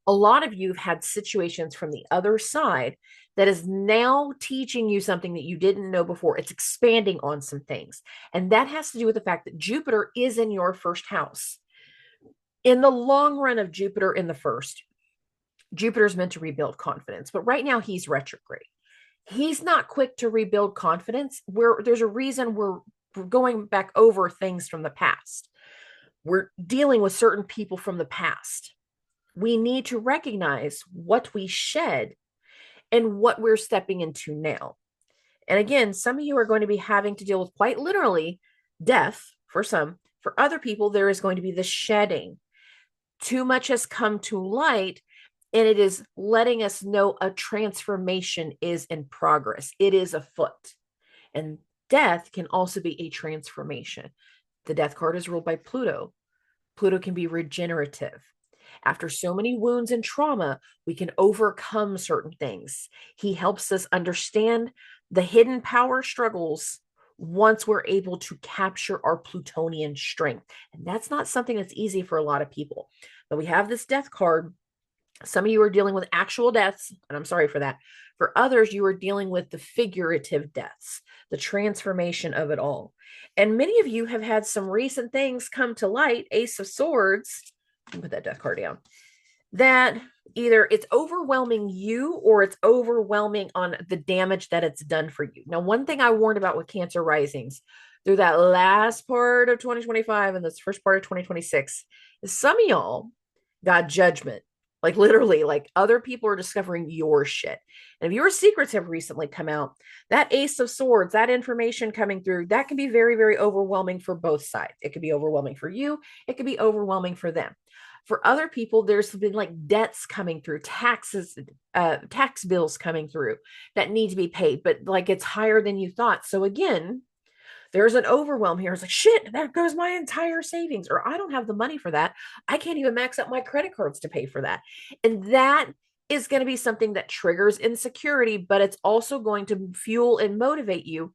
a lot of you have had situations from the other side that is now teaching you something that you didn't know before. It's expanding on some things. And that has to do with the fact that Jupiter is in your first house. In the long run of Jupiter in the first, Jupiter's meant to rebuild confidence, but right now he's retrograde. He's not quick to rebuild confidence. There's a reason we're going back over things from the past. We're dealing with certain people from the past. We need to recognize what we shed and what we're stepping into now. And again, some of you are going to be having to deal with quite literally death for some. For other people, there is going to be the shedding. Too much has come to light, and it is letting us know a transformation is in progress. It is afoot. And death can also be a transformation. The death card is ruled by Pluto. Pluto can be regenerative. After so many wounds and trauma, we can overcome certain things. He helps us understand the hidden power struggles once we're able to capture our Plutonian strength. And that's not something that's easy for a lot of people. But we have this death card. Some of you are dealing with actual deaths, and I'm sorry for that. For others, you are dealing with the figurative deaths, the transformation of it all. And many of you have had some recent things come to light, Ace of Swords, put that death card down, that either it's overwhelming you or it's overwhelming on the damage that it's done for you. Now, one thing I warned about with Cancer risings through that last part of 2025 and this first part of 2026 is some of y'all got judgment. Like literally, like other people are discovering your shit. And if your secrets have recently come out, that Ace of Swords, that information coming through, that can be very, very overwhelming for both sides. It could be overwhelming for you. It could be overwhelming for them. For other people, there's been like debts coming through, taxes, tax bills coming through that need to be paid, but like it's higher than you thought. So again, there's an overwhelm here. It's like, shit, that goes my entire savings, or I don't have the money for that. I can't even max out my credit cards to pay for that. And that is going to be something that triggers insecurity, but it's also going to fuel and motivate you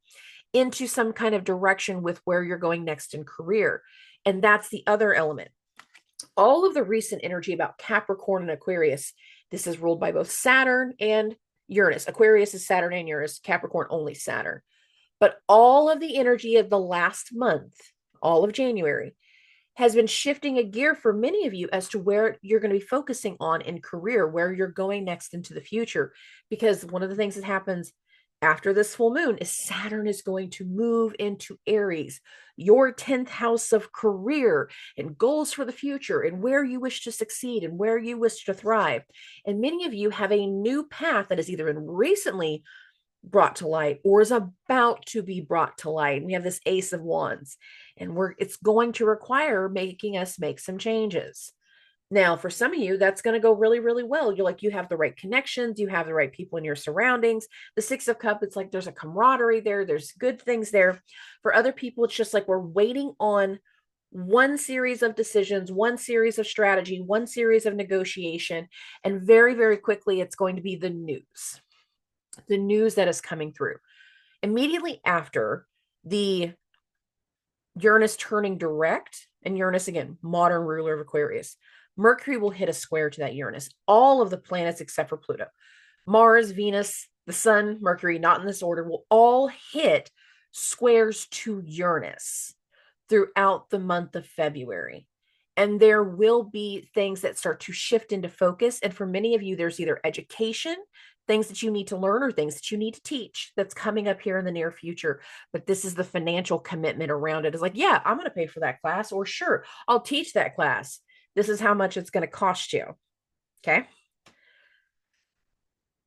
into some kind of direction with where you're going next in career. And that's the other element. All of the recent energy about Capricorn and Aquarius, this is ruled by both Saturn and Uranus. Aquarius is Saturn and Uranus, Capricorn only Saturn. But all of the energy of the last month, all of January, has been shifting a gear for many of you as to where you're going to be focusing on in career, where you're going next into the future. Because one of the things that happens after this full moon is Saturn is going to move into Aries, your 10th house of career and goals for the future and where you wish to succeed and where you wish to thrive. And many of you have a new path that has either been recently brought to light or is about to be brought to light. We have this Ace of Wands, and it's going to require making us make some changes. Now, for some of you, that's going to go really, really well. You're like, you have the right connections, you have the right people in your surroundings. The Six of Cups, it's like there's a camaraderie there, there's good things there. For other people, it's just like we're waiting on one series of decisions, one series of strategy, one series of negotiation, and very, very quickly, it's going to be the news that is coming through. Immediately after the Uranus turning direct, and Uranus, again, modern ruler of Aquarius, Mercury will hit a square to that Uranus. All of the planets except for Pluto, Mars, Venus, the Sun, Mercury, not in this order, will all hit squares to Uranus throughout the month of February. And there will be things that start to shift into focus. And for many of you, there's either education, things that you need to learn, or things that you need to teach that's coming up here in the near future. But this is the financial commitment around it. It's like, yeah, I'm going to pay for that class, or sure, I'll teach that class. This is how much it's going to cost you. Okay.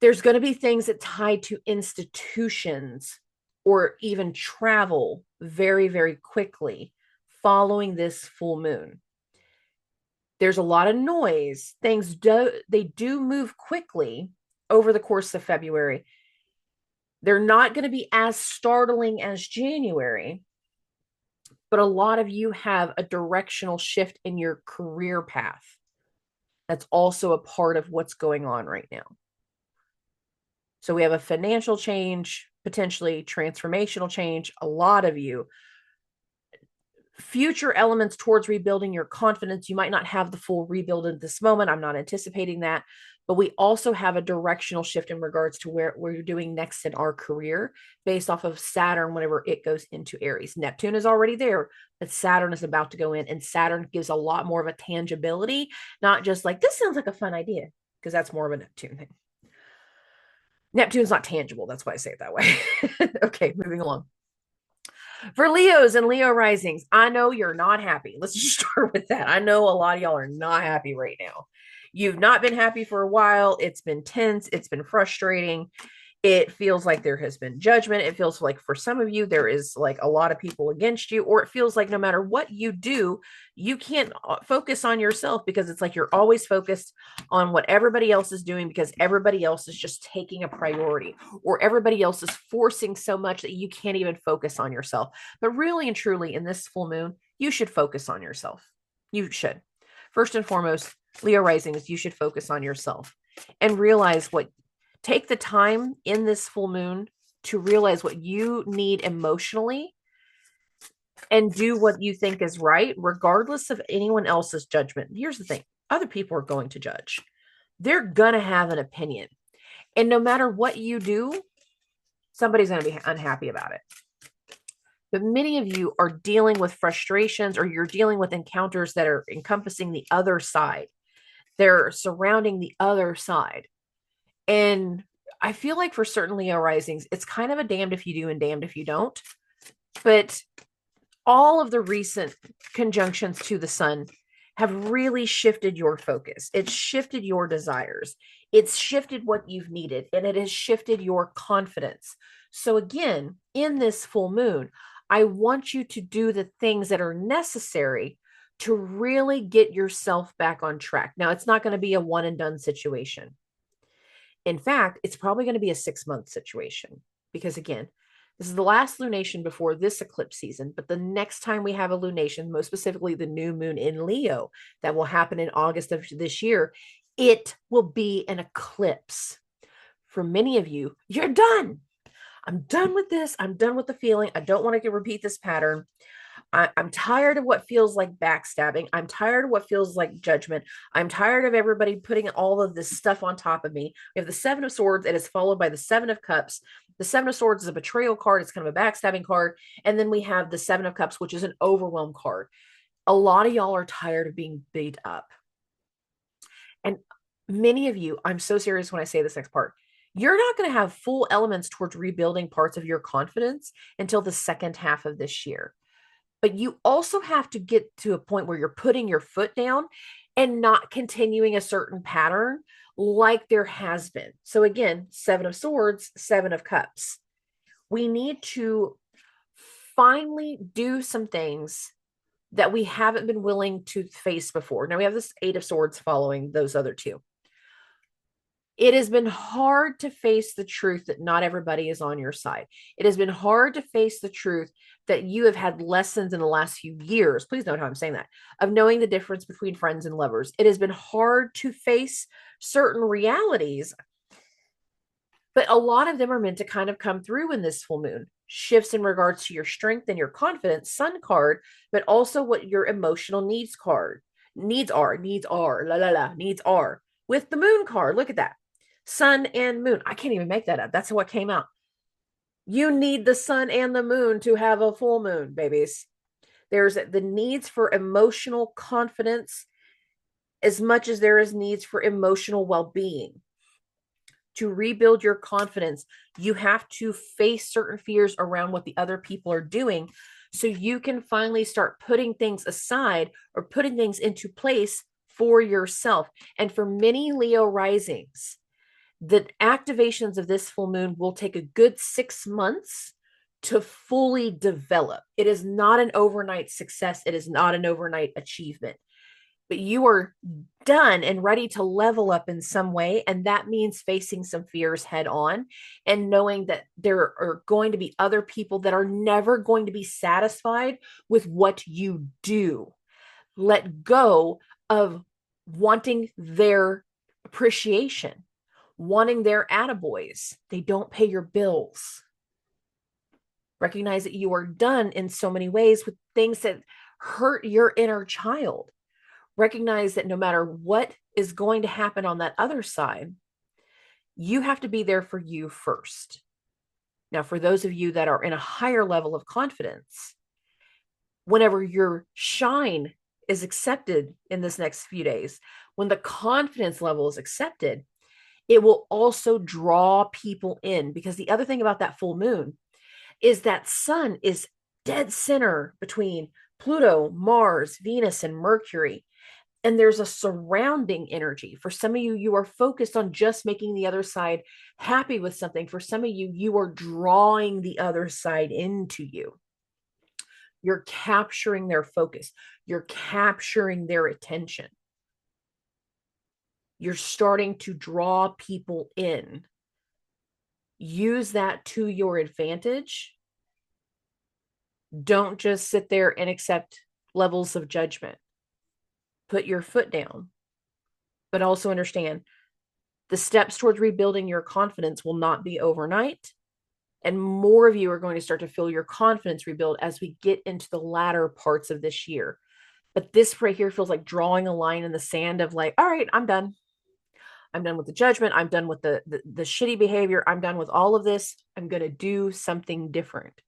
There's going to be things that tie to institutions or even travel very, very quickly following this full moon. There's a lot of noise. They do move quickly over the course of February. They're not going to be as startling as January, but a lot of you have a directional shift in your career path. That's also a part of what's going on right now. So we have a financial change, potentially transformational change. A lot of you, future elements towards rebuilding your confidence. You might not have the full rebuild at this moment. I'm not anticipating that. But we also have a directional shift in regards to where we're doing next in our career based off of Saturn whenever it goes into Aries. Neptune is already there, but Saturn is about to go in, and Saturn gives a lot more of a tangibility, not just like, this sounds like a fun idea, because that's more of a Neptune thing. Neptune's not tangible. That's why I say it that way. Okay, moving along. For Leos and Leo risings, I know you're not happy. Let's just start with that. I know a lot of y'all are not happy right now. You've not been happy for a while. It's been tense. It's been frustrating. It feels like there has been judgment. It feels like for some of you, there is like a lot of people against you, or it feels like no matter what you do, you can't focus on yourself because it's like you're always focused on what everybody else is doing because everybody else is just taking a priority, or everybody else is forcing so much that you can't even focus on yourself. But really and truly, in this full moon, you should focus on yourself. You should. First and foremost, Leo risings, you should focus on yourself and realize take the time in this full moon to realize what you need emotionally and do what you think is right, regardless of anyone else's judgment. Here's the thing. Other people are going to judge. They're going to have an opinion. And no matter what you do, somebody's going to be unhappy about it. But many of you are dealing with frustrations, or you're dealing with encounters that are encompassing the other side. They're surrounding the other side. And I feel like for certain Leo risings, it's kind of a damned if you do and damned if you don't. But all of the recent conjunctions to the sun have really shifted your focus. It's shifted your desires. It's shifted what you've needed, and it has shifted your confidence. So again, in this full moon, I want you to do the things that are necessary to really get yourself back on track. Now, it's not going to be a one and done situation. In fact, it's probably going to be a 6-month situation because, again, this is the last lunation before this eclipse season. But the next time we have a lunation, most specifically the new moon in Leo, that will happen in August of this year, it will be an eclipse. For many of you, you're done. I'm done with this. I'm done with the feeling. I don't want to repeat this pattern. I'm tired of what feels like backstabbing. I'm tired of what feels like judgment. I'm tired of everybody putting all of this stuff on top of me. We have the Seven of Swords. It is followed by the Seven of Cups. The Seven of Swords is a betrayal card. It's kind of a backstabbing card. And then we have the Seven of Cups, which is an overwhelm card. A lot of y'all are tired of being beat up. And many of you, I'm so serious when I say this next part, You're not going to have full elements towards rebuilding parts of your confidence until the second half of this year. But you also have to get to a point where you're putting your foot down and not continuing a certain pattern like there has been. So again, 7 of Swords, 7 of Cups. We need to finally do some things that we haven't been willing to face before. Now we have this 8 of Swords following those other two. It has been hard to face the truth that not everybody is on your side. It has been hard to face the truth that you have had lessons in the last few years. Please note how I'm saying that, of knowing the difference between friends and lovers. It has been hard to face certain realities, but a lot of them are meant to kind of come through in this full moon. Shifts in regards to your strength and your confidence, Sun card, but also what your emotional needs card. Needs are, needs are. With the Moon card, look at that. Sun and Moon. I can't even make that up. That's what came out. You need the sun and the moon to have a full moon, babies. There's the needs for emotional confidence as much as there is needs for emotional well-being. To rebuild your confidence, you have to face certain fears around what the other people are doing so you can finally start putting things aside or putting things into place for yourself. And for many Leo risings, the activations of this full moon will take a good 6 months to fully develop. It is not an overnight success. It is not an overnight achievement, but you are done and ready to level up in some way. And that means facing some fears head on and knowing that there are going to be other people that are never going to be satisfied with what you do. Let go of wanting their appreciation, wanting their attaboys. They don't pay your bills. Recognize that you are done in so many ways with things that hurt your inner child. Recognize that no matter what is going to happen on that other side, you have to be there for you first. Now, for those of you that are in a higher level of confidence, whenever your shine is accepted in this next few days, when the confidence level is accepted, it will also draw people in, because the other thing about that full moon is that sun is dead center between Pluto, Mars, Venus, and Mercury. And there's a surrounding energy. For some of you, you are focused on just making the other side happy with something. For some of you, you are drawing the other side into you. You're capturing their focus. You're capturing their attention. You're starting to draw people in. Use that to your advantage. Don't just sit there and accept levels of judgment. Put your foot down, but also understand the steps towards rebuilding your confidence will not be overnight. And more of you are going to start to feel your confidence rebuild as we get into the latter parts of this year. But this right here feels like drawing a line in the sand of like, all right, I'm done. I'm done with the judgment. I'm done with the shitty behavior. I'm done with all of this. I'm going to do something different.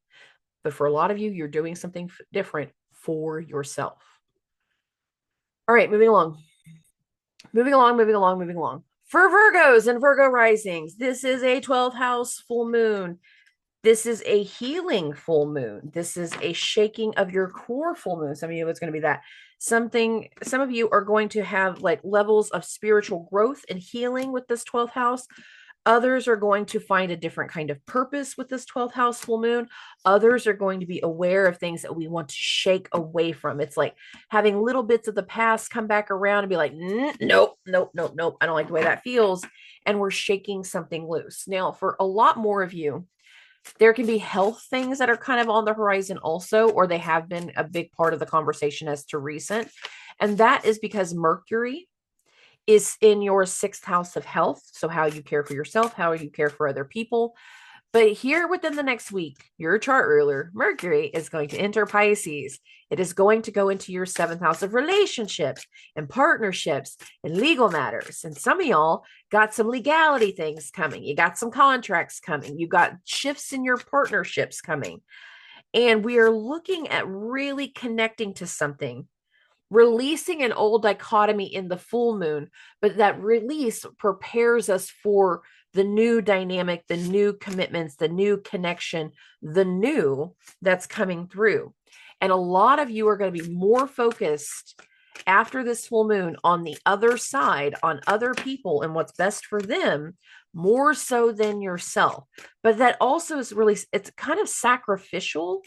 But for a lot of you, you're doing something different for yourself. All right, moving along. Moving along. For Virgos and Virgo risings, this is a 12th house full moon. This is a healing full moon. This is a shaking of your core full moon. Some of you, it's going to be that. Some of you are going to have like levels of spiritual growth and healing with this 12th house. Others are going to find a different kind of purpose with this 12th house full moon. Others are going to be aware of things that we want to shake away from. It's like having little bits of the past come back around and be like, nope. I don't like the way that feels. And we're shaking something loose. Now, for a lot more of you, there can be health things that are kind of on the horizon also, or they have been a big part of the conversation as to recent. And that is because Mercury is in your 6th house of health. So how you care for yourself, how you care for other people. But here within the next week, your chart ruler, Mercury, is going to enter Pisces. It is going to go into your 7th house of relationships and partnerships and legal matters. And some of y'all got some legality things coming. You got some contracts coming. You got shifts in your partnerships coming. And we are looking at really connecting to something, releasing an old dichotomy in the full moon, but that release prepares us for the new dynamic, the new commitments, the new connection, the new that's coming through. And a lot of you are going to be more focused after this full moon on the other side, on other people and what's best for them, more so than yourself. But that also is really, it's kind of sacrificial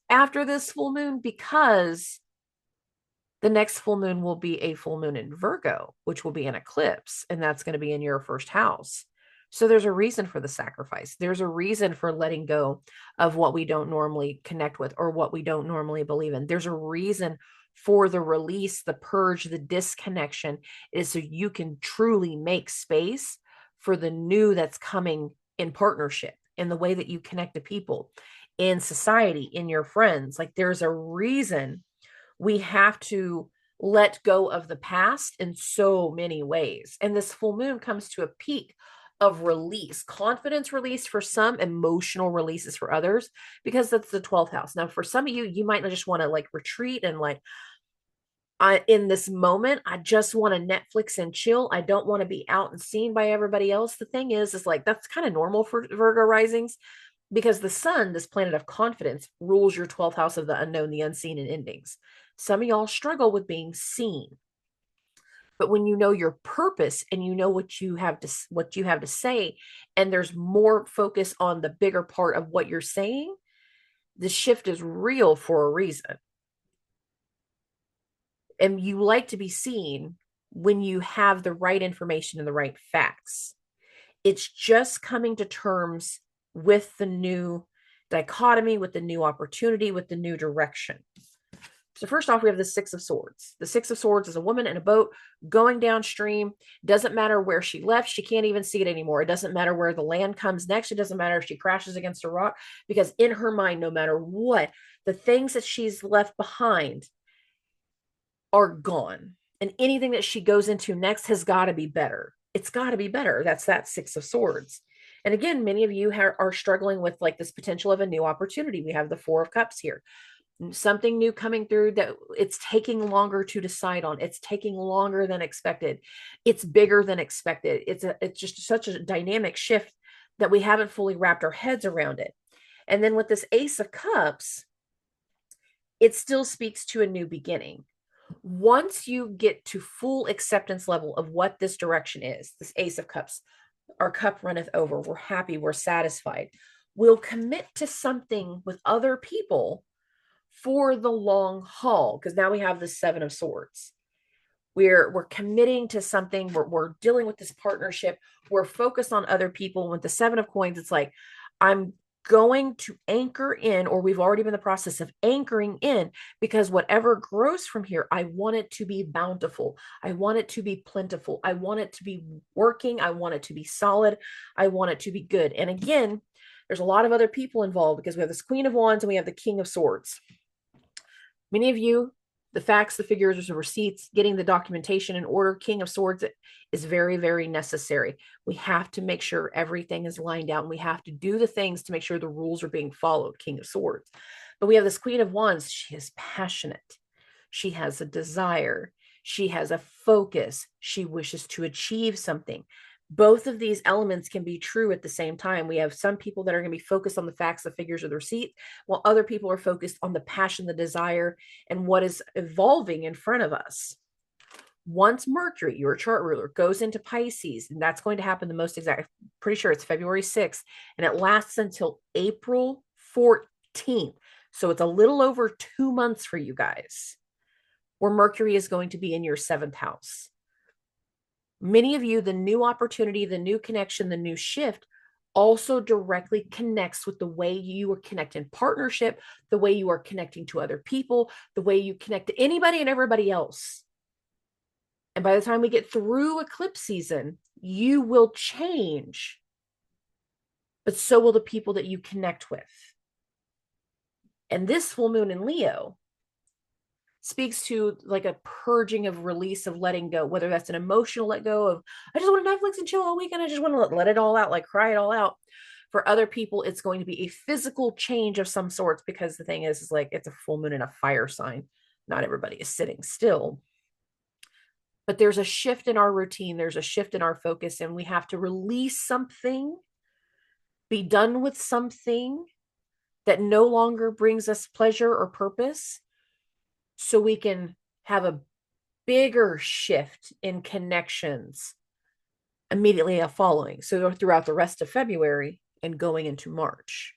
after this full moon, because the next full moon will be a full moon in Virgo, which will be an eclipse, and that's going to be in your first house. So there's a reason for the sacrifice. There's a reason for letting go of what we don't normally connect with or what we don't normally believe in. There's a reason for the release, the purge, the disconnection, is so you can truly make space for the new that's coming in partnership, in the way that you connect to people, in society, in your friends. Like, there's a reason we have to let go of the past in so many ways. And this full moon comes to a peak of release, confidence release for some, emotional releases for others, because that's the 12th house. Now, for some of you, you might just want to like retreat and like, in this moment, I just want to Netflix and chill. I don't want to be out and seen by everybody else. The thing is like, that's kind of normal for Virgo risings, because the sun, this planet of confidence, rules your 12th house of the unknown, the unseen, and endings. Some of y'all struggle with being seen. But when you know your purpose and you know what you have to say, and there's more focus on the bigger part of what you're saying, the shift is real for a reason. And you like to be seen when you have the right information and the right facts. It's just coming to terms with the new dichotomy, with the new opportunity, with the new direction. So first off, we have the Six of Swords. The Six of Swords is a woman in a boat going downstream. Doesn't matter where she left. She can't even see it anymore. It doesn't matter where the land comes next. It doesn't matter if she crashes against a rock, because in her mind, no matter what, the things that she's left behind are gone. And anything that she goes into next has got to be better. It's got to be better. That's that Six of Swords. And again, many of you are struggling with like this potential of a new opportunity. We have the Four of Cups here. Something new coming through that it's taking longer to decide on. It's taking longer than expected. It's bigger than expected. It's just such a dynamic shift that we haven't fully wrapped our heads around it. And then with this Ace of Cups, it still speaks to a new beginning. Once you get to full acceptance level of what this direction is, this Ace of Cups, our cup runneth over. We're happy. We're satisfied. We'll commit to something with other people for the long haul, because now we have the Seven of Swords. We're committing to something. We're dealing with this partnership. We're focused on other people. With the Seven of Coins, it's like, I'm going to anchor in, or we've already been in the process of anchoring in, because whatever grows from here, I want it to be bountiful. I want it to be plentiful. I want it to be working. I want it to be solid. I want it to be good. And again, there's a lot of other people involved, because we have this Queen of Wands and we have the King of Swords. Many of you, the facts, the figures, the receipts, getting the documentation in order, King of Swords is very, very necessary. We have to make sure everything is lined out, and we have to do the things to make sure the rules are being followed, King of Swords. But we have this Queen of Wands. She is passionate. She has a desire. She has a focus. She wishes to achieve something. Both of these elements can be true at the same time. We have some people that are going to be focused on the facts, the figures, or the receipt, while other people are focused on the passion, the desire, and what is evolving in front of us. Once Mercury, your chart ruler, goes into Pisces, and that's going to happen the most exact, pretty sure it's February 6th, and it lasts until April 14th. So it's a little over 2 months for you guys, where Mercury is going to be in your 7th house. Many of you, the new opportunity, the new connection, the new shift also directly connects with the way you are connecting in partnership, the way you are connecting to other people, the way you connect to anybody and everybody else. And by the time we get through eclipse season, you will change, but so will the people that you connect with. And this full moon in Leo speaks to like a purging of release, of letting go, whether that's an emotional let go of, I just want to Netflix and chill all weekend. I just want to let it all out, like cry it all out. For other people, it's going to be a physical change of some sorts, because the thing is like, it's a full moon in a fire sign. Not everybody is sitting still. But there's a shift in our routine, there's a shift in our focus, and we have to release something, be done with something that no longer brings us pleasure or purpose, so we can have a bigger shift in connections immediately following. So throughout the rest of February and going into March,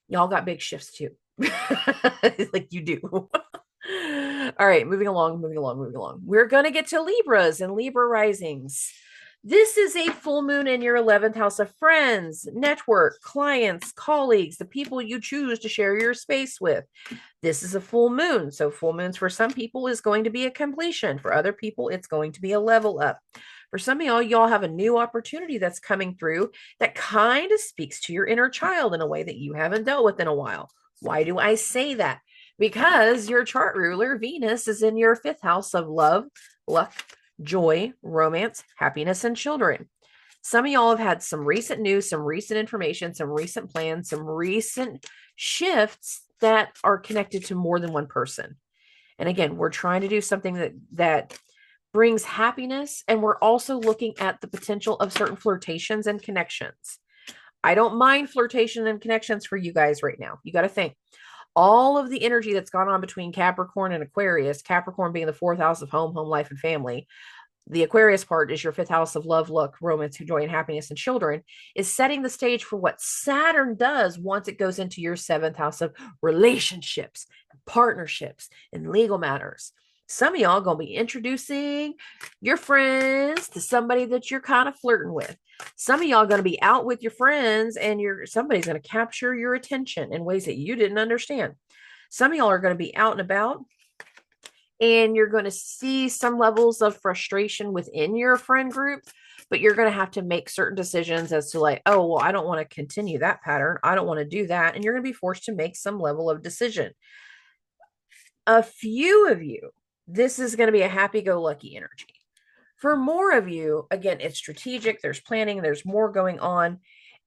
y'all got big shifts too. Like you do. All right, moving along. We're going to get to Libras and Libra risings. This is a full moon in your 11th house of friends, network, clients, colleagues, the people you choose to share your space with. This is a full moon. So full moons for some people is going to be a completion. For other people, it's going to be a level up. For some of y'all have a new opportunity that's coming through that kind of speaks to your inner child in a way that you haven't dealt with in a while. Why do I say that? Because your chart ruler, Venus, is in your 5th house of love, luck, joy, romance, happiness, and children. Some of y'all have had some recent news, some recent information, some recent plans, some recent shifts that are connected to more than one person. And again, we're trying to do something that brings happiness, and we're also looking at the potential of certain flirtations and connections. I don't mind flirtation and connections for you guys right now. You got to think all of the energy that's gone on between Capricorn and Aquarius, Capricorn being the 4th house of home, life, and family. The Aquarius part is your 5th house of love, luck, romance, joy, and happiness, and children, is setting the stage for what Saturn does once it goes into your 7th house of relationships, partnerships, and legal matters. Some of y'all going to be introducing your friends to somebody that you're kind of flirting with. Some of y'all going to be out with your friends and somebody's going to capture your attention in ways that you didn't understand. Some of y'all are going to be out and about, and you're going to see some levels of frustration within your friend group, but you're going to have to make certain decisions as to like, oh, well, I don't want to continue that pattern. I don't want to do that. And you're going to be forced to make some level of decision. A few of you, this is going to be a happy-go-lucky energy. For more of you, again, it's strategic. There's planning. There's more going on.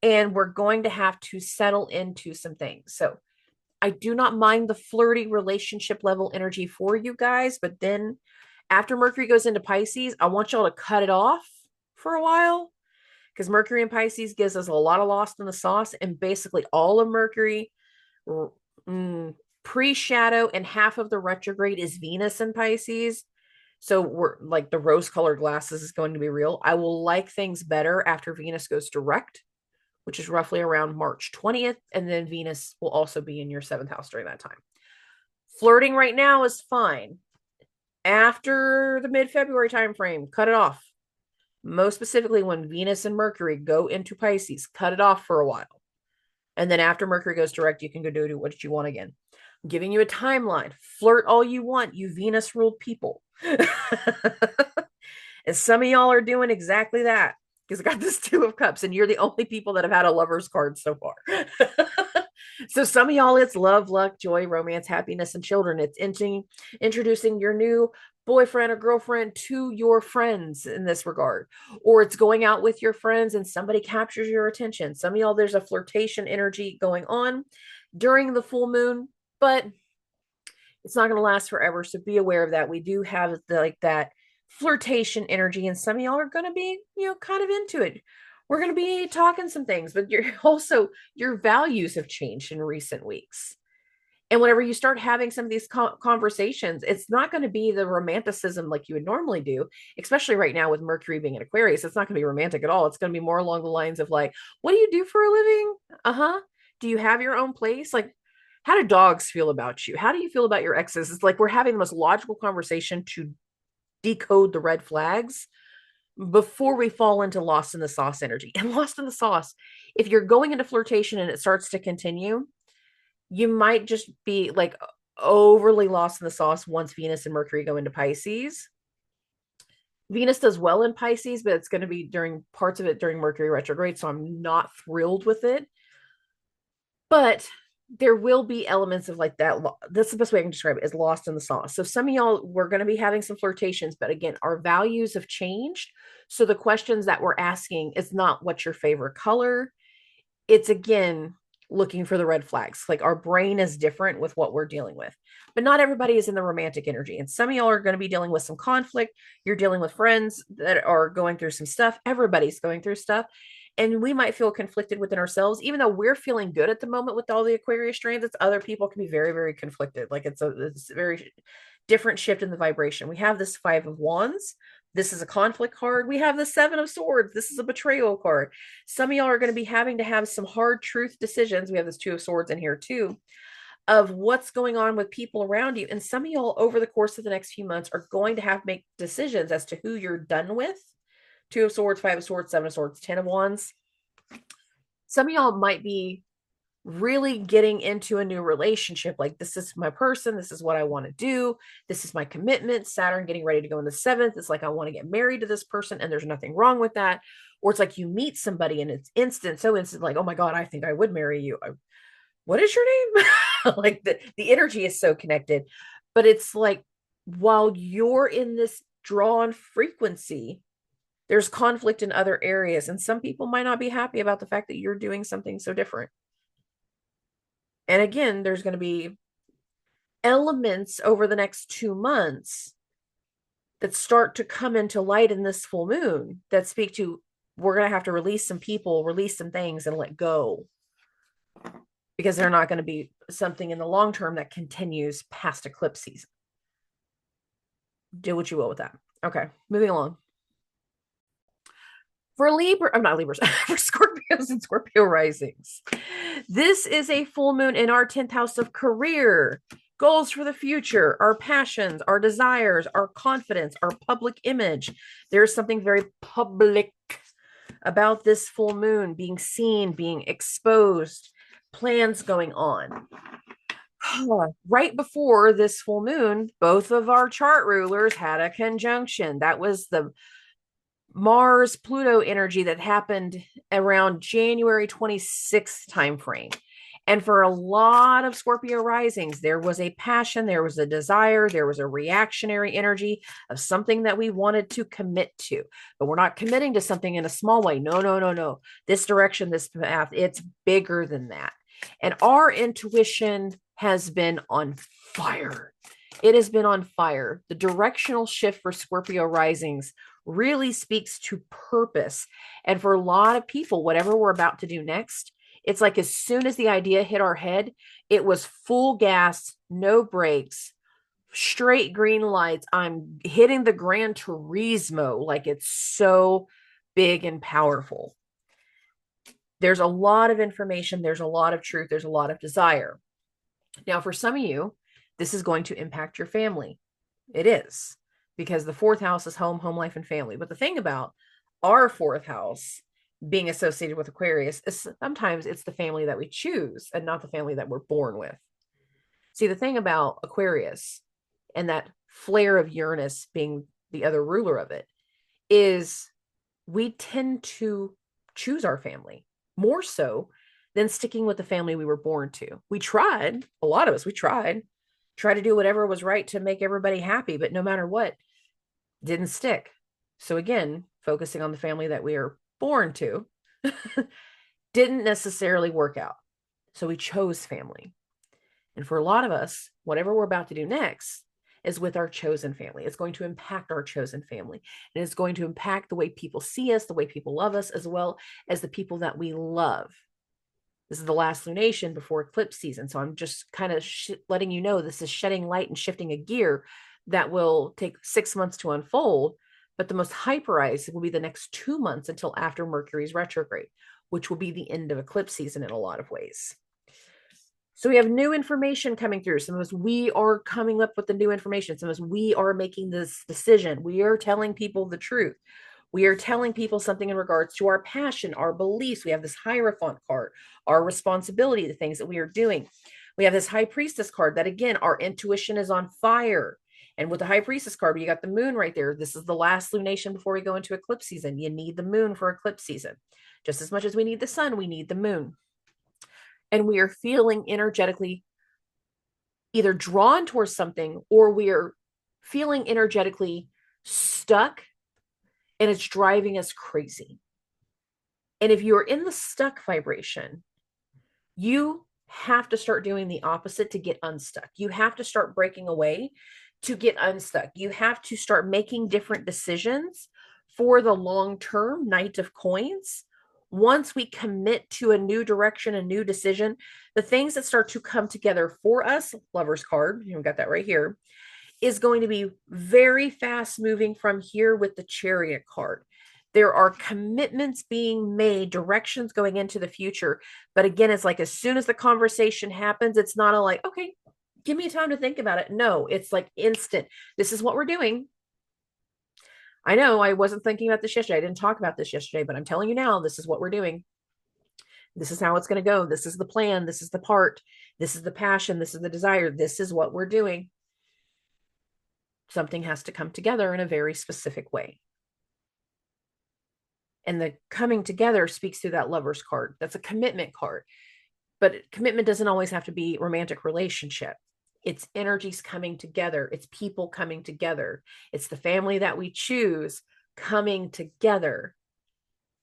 And we're going to have to settle into some things. So I do not mind the flirty relationship level energy for you guys. But then after Mercury goes into Pisces, I want y'all to cut it off for a while. Because Mercury in Pisces gives us a lot of lost in the sauce. And basically all of Mercury pre-shadow and half of the retrograde is Venus in Pisces. So we're like the rose-colored glasses is going to be real. I will like things better after Venus goes direct, which is roughly around March 20th. And then Venus will also be in your 7th house during that time. Flirting right now is fine. After the mid-February timeframe, cut it off. Most specifically, when Venus and Mercury go into Pisces, cut it off for a while. And then after Mercury goes direct, you can go do what you want again. I'm giving you a timeline. Flirt all you want, you Venus-ruled people. And some of y'all are doing exactly that, because I got this 2 of Cups, and you're the only people that have had a lover's card so far. So some of y'all, it's love, luck, joy, romance, happiness, and children. It's introducing your new boyfriend or girlfriend to your friends in this regard, or it's going out with your friends and somebody captures your attention. Some of y'all, there's a flirtation energy going on during the full moon, but it's not going to last forever. So be aware of that. We do have that flirtation energy, and some of y'all are going to be, kind of into it. We're going to be talking some things, but your values have changed in recent weeks. And whenever you start having some of these conversations, it's not going to be the romanticism like you would normally do, especially right now with Mercury being in Aquarius. It's not going to be romantic at all. It's going to be more along the lines of like, what do you do for a living? Do you have your own place? Like, how do dogs feel about you? How do you feel about your exes? It's like we're having the most logical conversation to decode the red flags before we fall into lost in the sauce energy. And lost in the sauce, if you're going into flirtation and it starts to continue, you might just be like overly lost in the sauce once Venus and Mercury go into Pisces. Venus does well in Pisces, but it's going to be during parts of it during Mercury retrograde, so I'm not thrilled with it. But there will be elements of like that. That's the best way I can describe it, is lost in the sauce. So some of y'all, we're going to be having some flirtations, but again, our values have changed. So the questions that we're asking is not what's your favorite color. It's again, looking for the red flags. Like our brain is different with what we're dealing with, but not everybody is in the romantic energy. And some of y'all are going to be dealing with some conflict. You're dealing with friends that are going through some stuff. Everybody's going through stuff. And we might feel conflicted within ourselves, even though we're feeling good at the moment with all the Aquarius transits. Other people can be very, very conflicted. Like it's a very different shift in the vibration. We have this Five of Wands. This is a conflict card. We have the Seven of Swords. This is a betrayal card. Some of y'all are going to be having to have some hard truth decisions. We have this Two of Swords in here too, of what's going on with people around you. And some of y'all over the course of the next few months are going to have to make decisions as to who you're done with. Two of Swords, Five of Swords, Seven of Swords, 10 of Wands. Some of y'all might be really getting into a new relationship. Like, this is my person. This is what I want to do. This is my commitment. Saturn getting ready to go in the 7th. It's like, I want to get married to this person, and there's nothing wrong with that. Or it's like you meet somebody and it's instant, so instant, like, oh my God, I think I would marry you. What is your name? Like the energy is so connected. But it's like, while you're in this drawn frequency, there's conflict in other areas. And some people might not be happy about the fact that you're doing something so different. And again, there's going to be elements over the next 2 months that start to come into light in this full moon that speak to, we're going to have to release some people, release some things, and let go, because they're not going to be something in the long term that continues past eclipse season. Do what you will with that. Okay, moving along. For Libra, I'm not Libras, for Scorpios and Scorpio risings, this is a full moon in our 10th house of career, goals for the future, our passions, our desires, our confidence, our public image. There's something very public about this full moon, being seen, being exposed, plans going on. Right before this full moon, both of our chart rulers had a conjunction. That was the Mars Pluto energy that happened around January 26th timeframe. And for a lot of Scorpio risings, there was a passion, there was a desire, there was a reactionary energy of something that we wanted to commit to. But we're not committing to something in a small way. No, no, no, no. This direction, this path, it's bigger than that. And our intuition has been on fire. It has been on fire. The directional shift for Scorpio risings really speaks to purpose. And for a lot of people, whatever we're about to do next, it's like as soon as the idea hit our head, it was full gas, no brakes, straight green lights. I'm hitting the Gran Turismo. Like, it's so big and powerful. There's a lot of information. There's a lot of truth. There's a lot of desire. Now, for some of you, this is going to impact your family. It is, because the 4th house is home, home life, and family. But the thing about our 4th house being associated with Aquarius is sometimes it's the family that we choose and not the family that we're born with. See, the thing about Aquarius and that flare of Uranus being the other ruler of it is we tend to choose our family more so than sticking with the family we were born to. We tried, a lot of us, we tried to do whatever was right to make everybody happy, but no matter what, didn't stick. So again, focusing on the family that we are born to didn't necessarily work out. So we chose family. And for a lot of us, whatever we're about to do next is with our chosen family. It's going to impact our chosen family. And it's going to impact the way people see us, the way people love us, as well as the people that we love. This is the last lunation before eclipse season. So I'm just kind of letting you know this is shedding light and shifting a gear that will take 6 months to unfold. But the most hyperized will be the next 2 months until after Mercury's retrograde, which will be the end of eclipse season in a lot of ways. So we have new information coming through. Some of us, we are coming up with the new information. Some of us, we are making this decision. We are telling people the truth. We are telling people something in regards to our passion, our beliefs. We have this Hierophant card, our responsibility, the things that we are doing. We have this High Priestess card that, again, our intuition is on fire. And with the High Priestess card, you got the moon right there. This is the last lunation before we go into eclipse season. You need the moon for eclipse season. Just as much as we need the sun, we need the moon. And we are feeling energetically either drawn towards something, or we are feeling energetically stuck, and it's driving us crazy. And if you're in the stuck vibration, You have to start doing the opposite to get unstuck. You have to start breaking away to get unstuck. You have to start making different decisions for the long term. Knight of Coins. Once we commit to a new direction, a new decision, the things that start to come together for us, Lover's card, you got that right here, is going to be very fast moving from here with the Chariot card. There are commitments being made, directions going into the future. But again, it's like as soon as the conversation happens, it's not a like, okay, give me time to think about it. No, it's like instant. This is what we're doing. I know I wasn't thinking about this yesterday. I didn't talk about this yesterday, but I'm telling you now, this is what we're doing. This is how it's going to go. This is the plan. This is the part. This is the passion. This is the desire. This is what we're doing. Something has to come together in a very specific way. And the coming together speaks through that Lover's card. That's a commitment card. But commitment doesn't always have to be romantic relationship. It's energies coming together. It's people coming together. It's the family that we choose coming together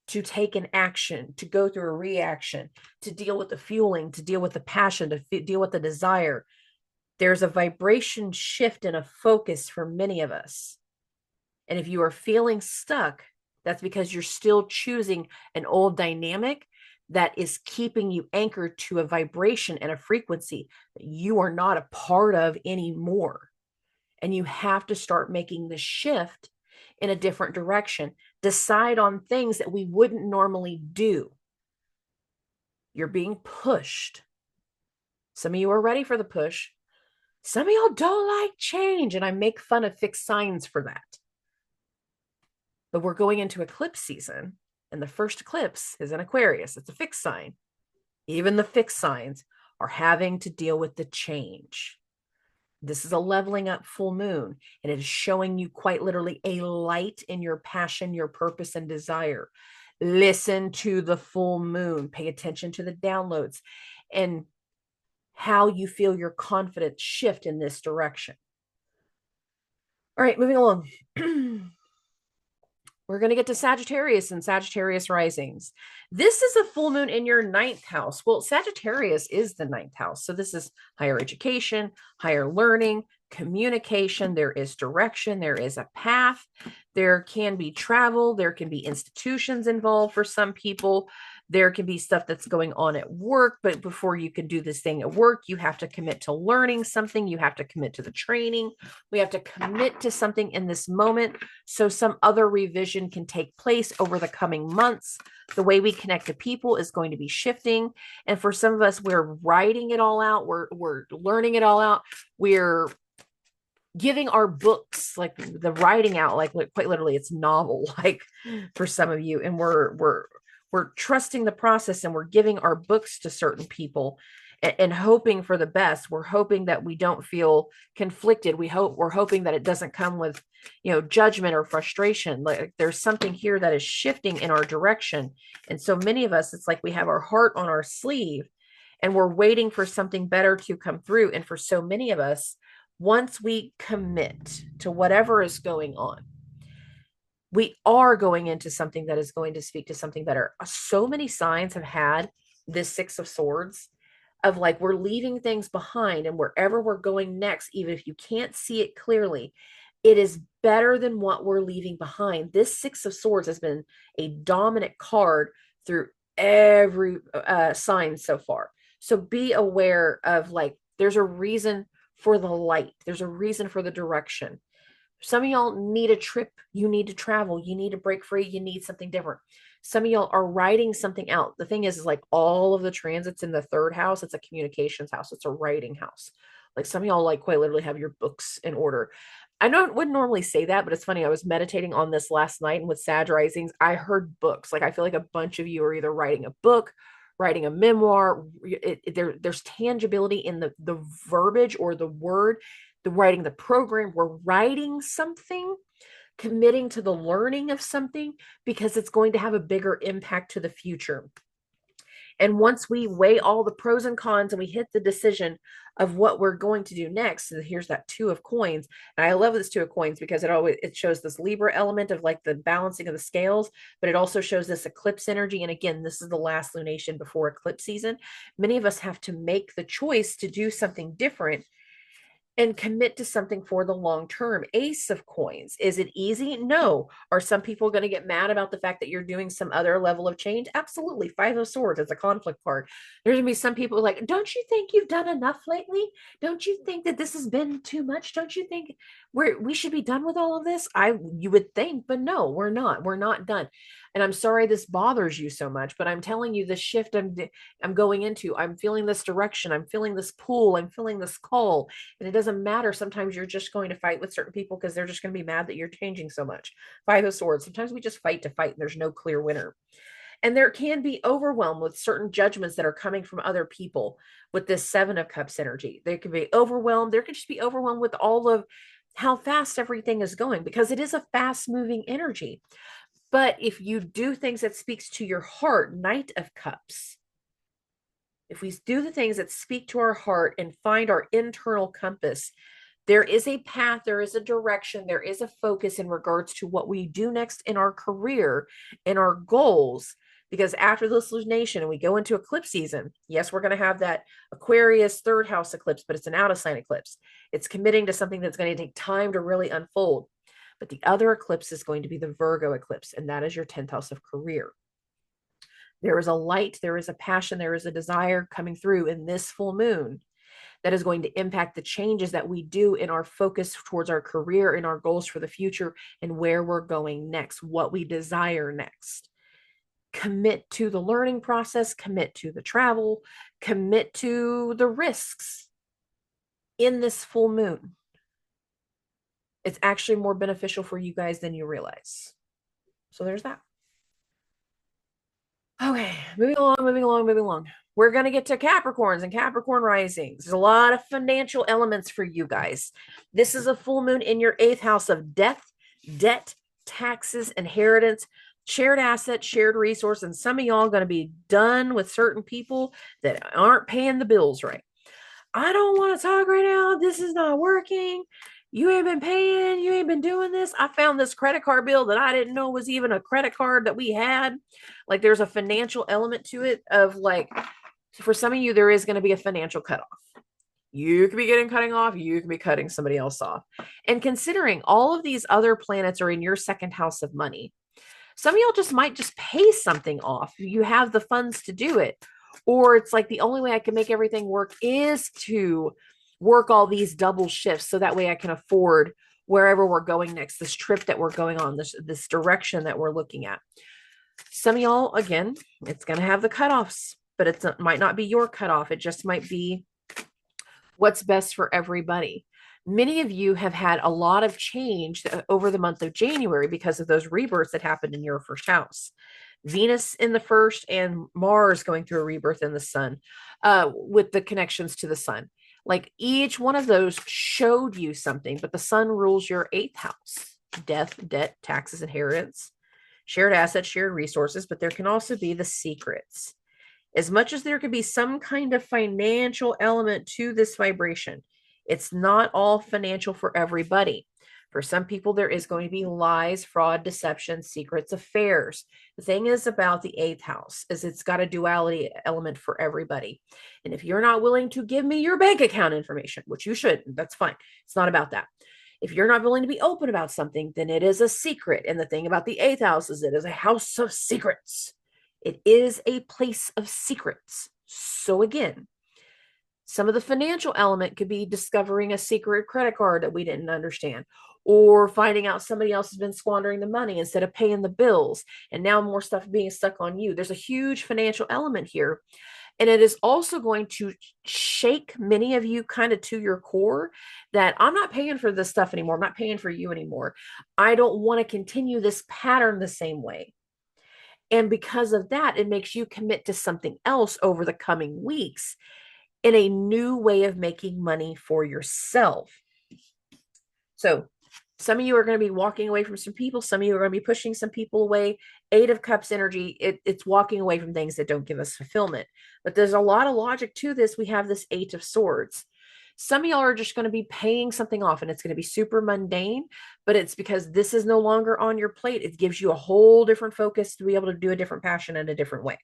to take an action, to go through a reaction, to deal with the fueling, to deal with the passion, to deal with the desire. There's a vibration shift and a focus for many of us. And if you are feeling stuck, that's because you're still choosing an old dynamic that is keeping you anchored to a vibration and a frequency that you are not a part of anymore. And you have to start making the shift in a different direction. Decide on things that we wouldn't normally do. You're being pushed. Some of you are ready for the push. Some of y'all don't like change, and I make fun of fixed signs for that. But we're going into eclipse season, and the first eclipse is in Aquarius. It's a fixed sign. Even the fixed signs are having to deal with the change. This is a leveling up full moon, and it is showing you quite literally a light in your passion, your purpose, and desire. Listen to the full moon. Pay attention to the downloads and how you feel your confidence shift in this direction. All right, moving along. We're going to get to Sagittarius and Sagittarius risings. This is a full moon in your 9th house. Well, Sagittarius is the 9th house. So this is higher education, higher learning, communication. There is direction. There is a path. There can be travel. There can be institutions involved for some people. There can be stuff that's going on at work, but before you can do this thing at work, you have to commit to learning something. You have to commit to the training. We have to commit to something in this moment so some other revision can take place over the coming months. The way we connect to people is going to be shifting. And for some of us, we're writing it all out. We're learning it all out. We're giving our books, like the writing out, like quite literally it's novel, like for some of you. And we're trusting the process, and we're giving our books to certain people and hoping for the best. We're hoping that we don't feel conflicted. We're hoping that it doesn't come with, judgment or frustration. Like there's something here that is shifting in our direction. And so many of us, it's like we have our heart on our sleeve and we're waiting for something better to come through. And for so many of us, once we commit to whatever is going on, we are going into something that is going to speak to something better. So many signs have had this 6 of Swords of like, we're leaving things behind, and wherever we're going next, even if you can't see it clearly, it is better than what we're leaving behind. This 6 of Swords has been a dominant card through every sign so far. So be aware of like, there's a reason for the light. There's a reason for the direction. Some of y'all need a trip. You need to travel. You need to break free. You need something different. Some of y'all are writing something out. The thing is like all of the transits in the 3rd house, it's a communications house. It's a writing house. Like some of y'all like quite literally have your books in order. I wouldn't normally say that, but it's funny. I was meditating on this last night, and with Sag risings, I heard books. Like I feel like a bunch of you are either writing a book, writing a memoir. There's tangibility in the verbiage or the word, the writing, the program. We're writing something, committing to the learning of something, because it's going to have a bigger impact to the future. And once we weigh all the pros and cons and we hit the decision of what we're going to do next, and here's that Two of Coins. And I love this Two of Coins because it shows this Libra element of like the balancing of the scales, but it also shows this eclipse energy. And again, this is the last lunation before eclipse season. Many of us have to make the choice to do something different and commit to something for the long term. Ace of Coins. Is it easy? No. Are some people going to get mad about the fact that you're doing some other level of change? Absolutely. Five of Swords. It's a conflict card. There's going to be some people like, don't you think you've done enough lately? Don't you think that this has been too much? Don't you think we should be done with all of this? You would think, but no, we're not. We're not done. And I'm sorry this bothers you so much, but I'm telling you the shift I'm going into. I'm feeling this direction. I'm feeling this pull. I'm feeling this call. And it doesn't matter. Sometimes you're just going to fight with certain people because they're just going to be mad that you're changing so much. Five of Swords. Sometimes we just fight to fight and there's no clear winner. And there can be overwhelm with certain judgments that are coming from other people with this Seven of Cups energy. They can be overwhelmed. There could just be overwhelmed with all of how fast everything is going because it is a fast moving energy. But if you do things that speaks to your heart, Knight of Cups, if we do the things that speak to our heart and find our internal compass, there is a path, there is a direction, there is a focus in regards to what we do next in our career, in our goals. Because after this lunation and we go into eclipse season, yes, we're going to have that Aquarius third house eclipse, but it's an out of sign eclipse. It's committing to something that's going to take time to really unfold. But the other eclipse is going to be the Virgo eclipse, and that is your 10th house of career. There is a light, there is a passion, there is a desire coming through in this full moon that is going to impact the changes that we do in our focus towards our career and our goals for the future and where we're going next, what we desire next. Commit to the learning process, commit to the travel, commit to the risks in this full moon. It's actually more beneficial for you guys than you realize. So there's that. Okay, moving along. We're going to get to Capricorns and Capricorn risings. There's a lot of financial elements for you guys. This is a full moon in your 8th house of death, debt, taxes, inheritance, shared assets, shared resource, and some of y'all are going to be done with certain people that aren't paying the bills right. I don't want to talk right now. This is not working. You ain't been paying. You ain't been doing this. I found this credit card bill that I didn't know was even a credit card that we had. Like there's a financial element to it of like, for some of you, there is going to be a financial cutoff. You could be getting cutting off. You could be cutting somebody else off. And considering all of these other planets are in your 2nd house of money, some of y'all just might just pay something off. You have the funds to do it. Or it's like the only way I can make everything work is to work all these double shifts so that way I can afford wherever we're going next, this trip that we're going on, this direction that we're looking at. Some of y'all, again, it's going to have the cutoffs, but it might not be your cutoff. It just might be what's best for everybody. Many of you have had a lot of change over the month of January because of those rebirths that happened in your 1st house. Venus in the 1st and Mars going through a rebirth in the sun with the connections to the sun. Like each one of those showed you something, but the sun rules your 8th house. Death, debt, taxes, inheritance, shared assets, shared resources, but there can also be the secrets. As much as there could be some kind of financial element to this vibration, it's not all financial for everybody. For some people, there is going to be lies, fraud, deception, secrets, affairs. The thing is about the 8th house is it's got a duality element for everybody. And if you're not willing to give me your bank account information, which you shouldn't, that's fine. It's not about that. If you're not willing to be open about something, then it is a secret. And the thing about the 8th house is it is a house of secrets. It is a place of secrets. So again, some of the financial element could be discovering a secret credit card that we didn't understand, or finding out somebody else has been squandering the money instead of paying the bills, and now more stuff being stuck on you. There's a huge financial element here. And it is also going to shake many of you kind of to your core that I'm not paying for this stuff anymore. I'm not paying for you anymore. I don't want to continue this pattern the same way. And because of that, it makes you commit to something else over the coming weeks in a new way of making money for yourself. So Some of you are going to be walking away from some people. Some of you are going to be pushing some people away. Eight of Cups energy, it's walking away from things that don't give us fulfillment. But there's a lot of logic to this. We have this Eight of Swords. Some of y'all are just going to be paying something off and it's going to be super mundane, but it's because this is no longer on your plate. It gives you a whole different focus to be able to do a different passion in a different way.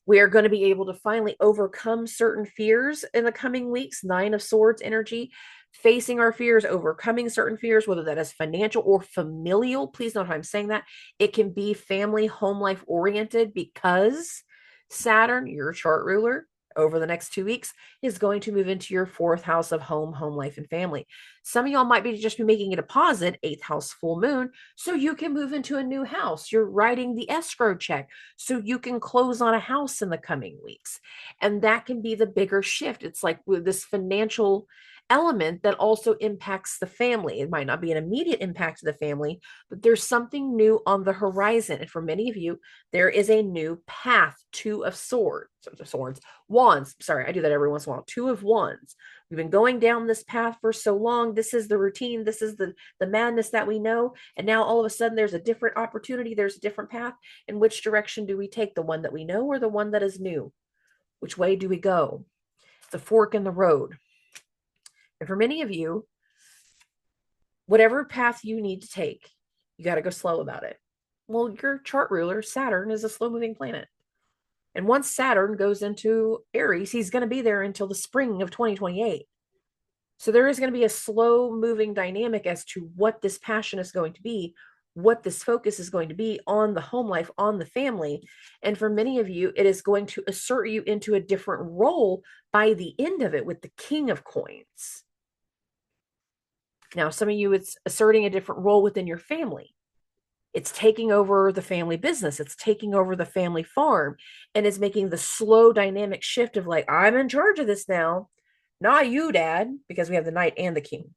We are going to be able to finally overcome certain fears in the coming weeks. Nine of Swords energy, facing our fears, overcoming certain fears, whether that is financial or familial. Please note how I'm saying that. It can be family, home life oriented because Saturn, your chart ruler, over the next 2 weeks is going to move into your fourth house of home life, and family. Some of y'all might be just be making a deposit, eighth house full moon, so you can move into a new house. You're writing the escrow check so you can close on a house in the coming weeks. And that can be the bigger shift. It's like with this financial element that also impacts the family. It might not be an immediate impact to the family, but there's something new on the horizon. And for many of you, there is a new path. Two of swords, wands. Sorry, I do that every once in a while. Two of wands. We've been going down this path for so long. This is the routine. This is the madness that we know. And now all of a sudden there's a different opportunity. There's a different path. In which direction do we take? The one that we know or the one that is new? Which way do we go? It's a fork in the road. And for many of you, whatever path you need to take, you got to go slow about it. Well, your chart ruler, Saturn, is a slow moving planet. And once Saturn goes into Aries, he's going to be there until the spring of 2028. So there is going to be a slow moving dynamic as to what this passion is going to be, what this focus is going to be on the home life, on the family. And for many of you, it is going to assert you into a different role by the end of it with the King of Coins. Now, some of you, it's asserting a different role within your family. It's taking over the family business. It's taking over the family farm, and it's making the slow dynamic shift of like, I'm in charge of this now. Not you, Dad, because we have the Knight and the King.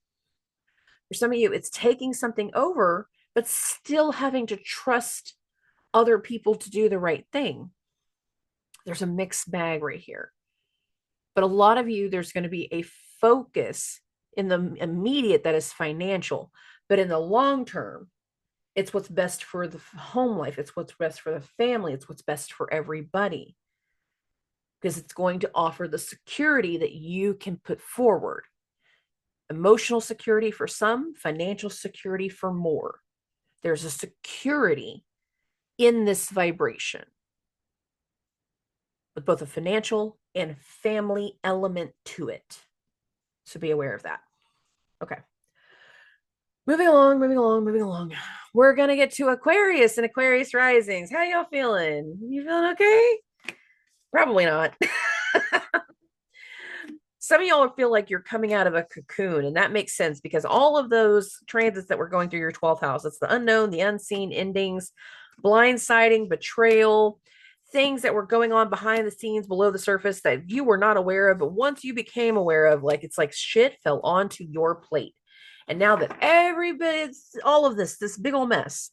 For some of you, it's taking something over, but still having to trust other people to do the right thing. There's a mixed bag right here. But a lot of you, there's going to be a focus in the immediate that is financial, but in the long term, it's what's best for the home life. It's what's best for the family. It's what's best for everybody, because it's going to offer the security that you can put forward. Emotional security for some, financial security for more. There's a security in this vibration with both a financial and family element to it. So be aware of that. Okay. Moving along. We're going to get to Aquarius and Aquarius risings. How y'all feeling? You feeling okay? Probably not. Some of y'all feel like you're coming out of a cocoon, and that makes sense because all of those transits that were going through your 12th house, it's the unknown, the unseen, endings, blindsiding, betrayal, things that were going on behind the scenes, below the surface that you were not aware of. But once you became aware of, like, it's like shit fell onto your plate. And now that everybody's, all of this big old mess,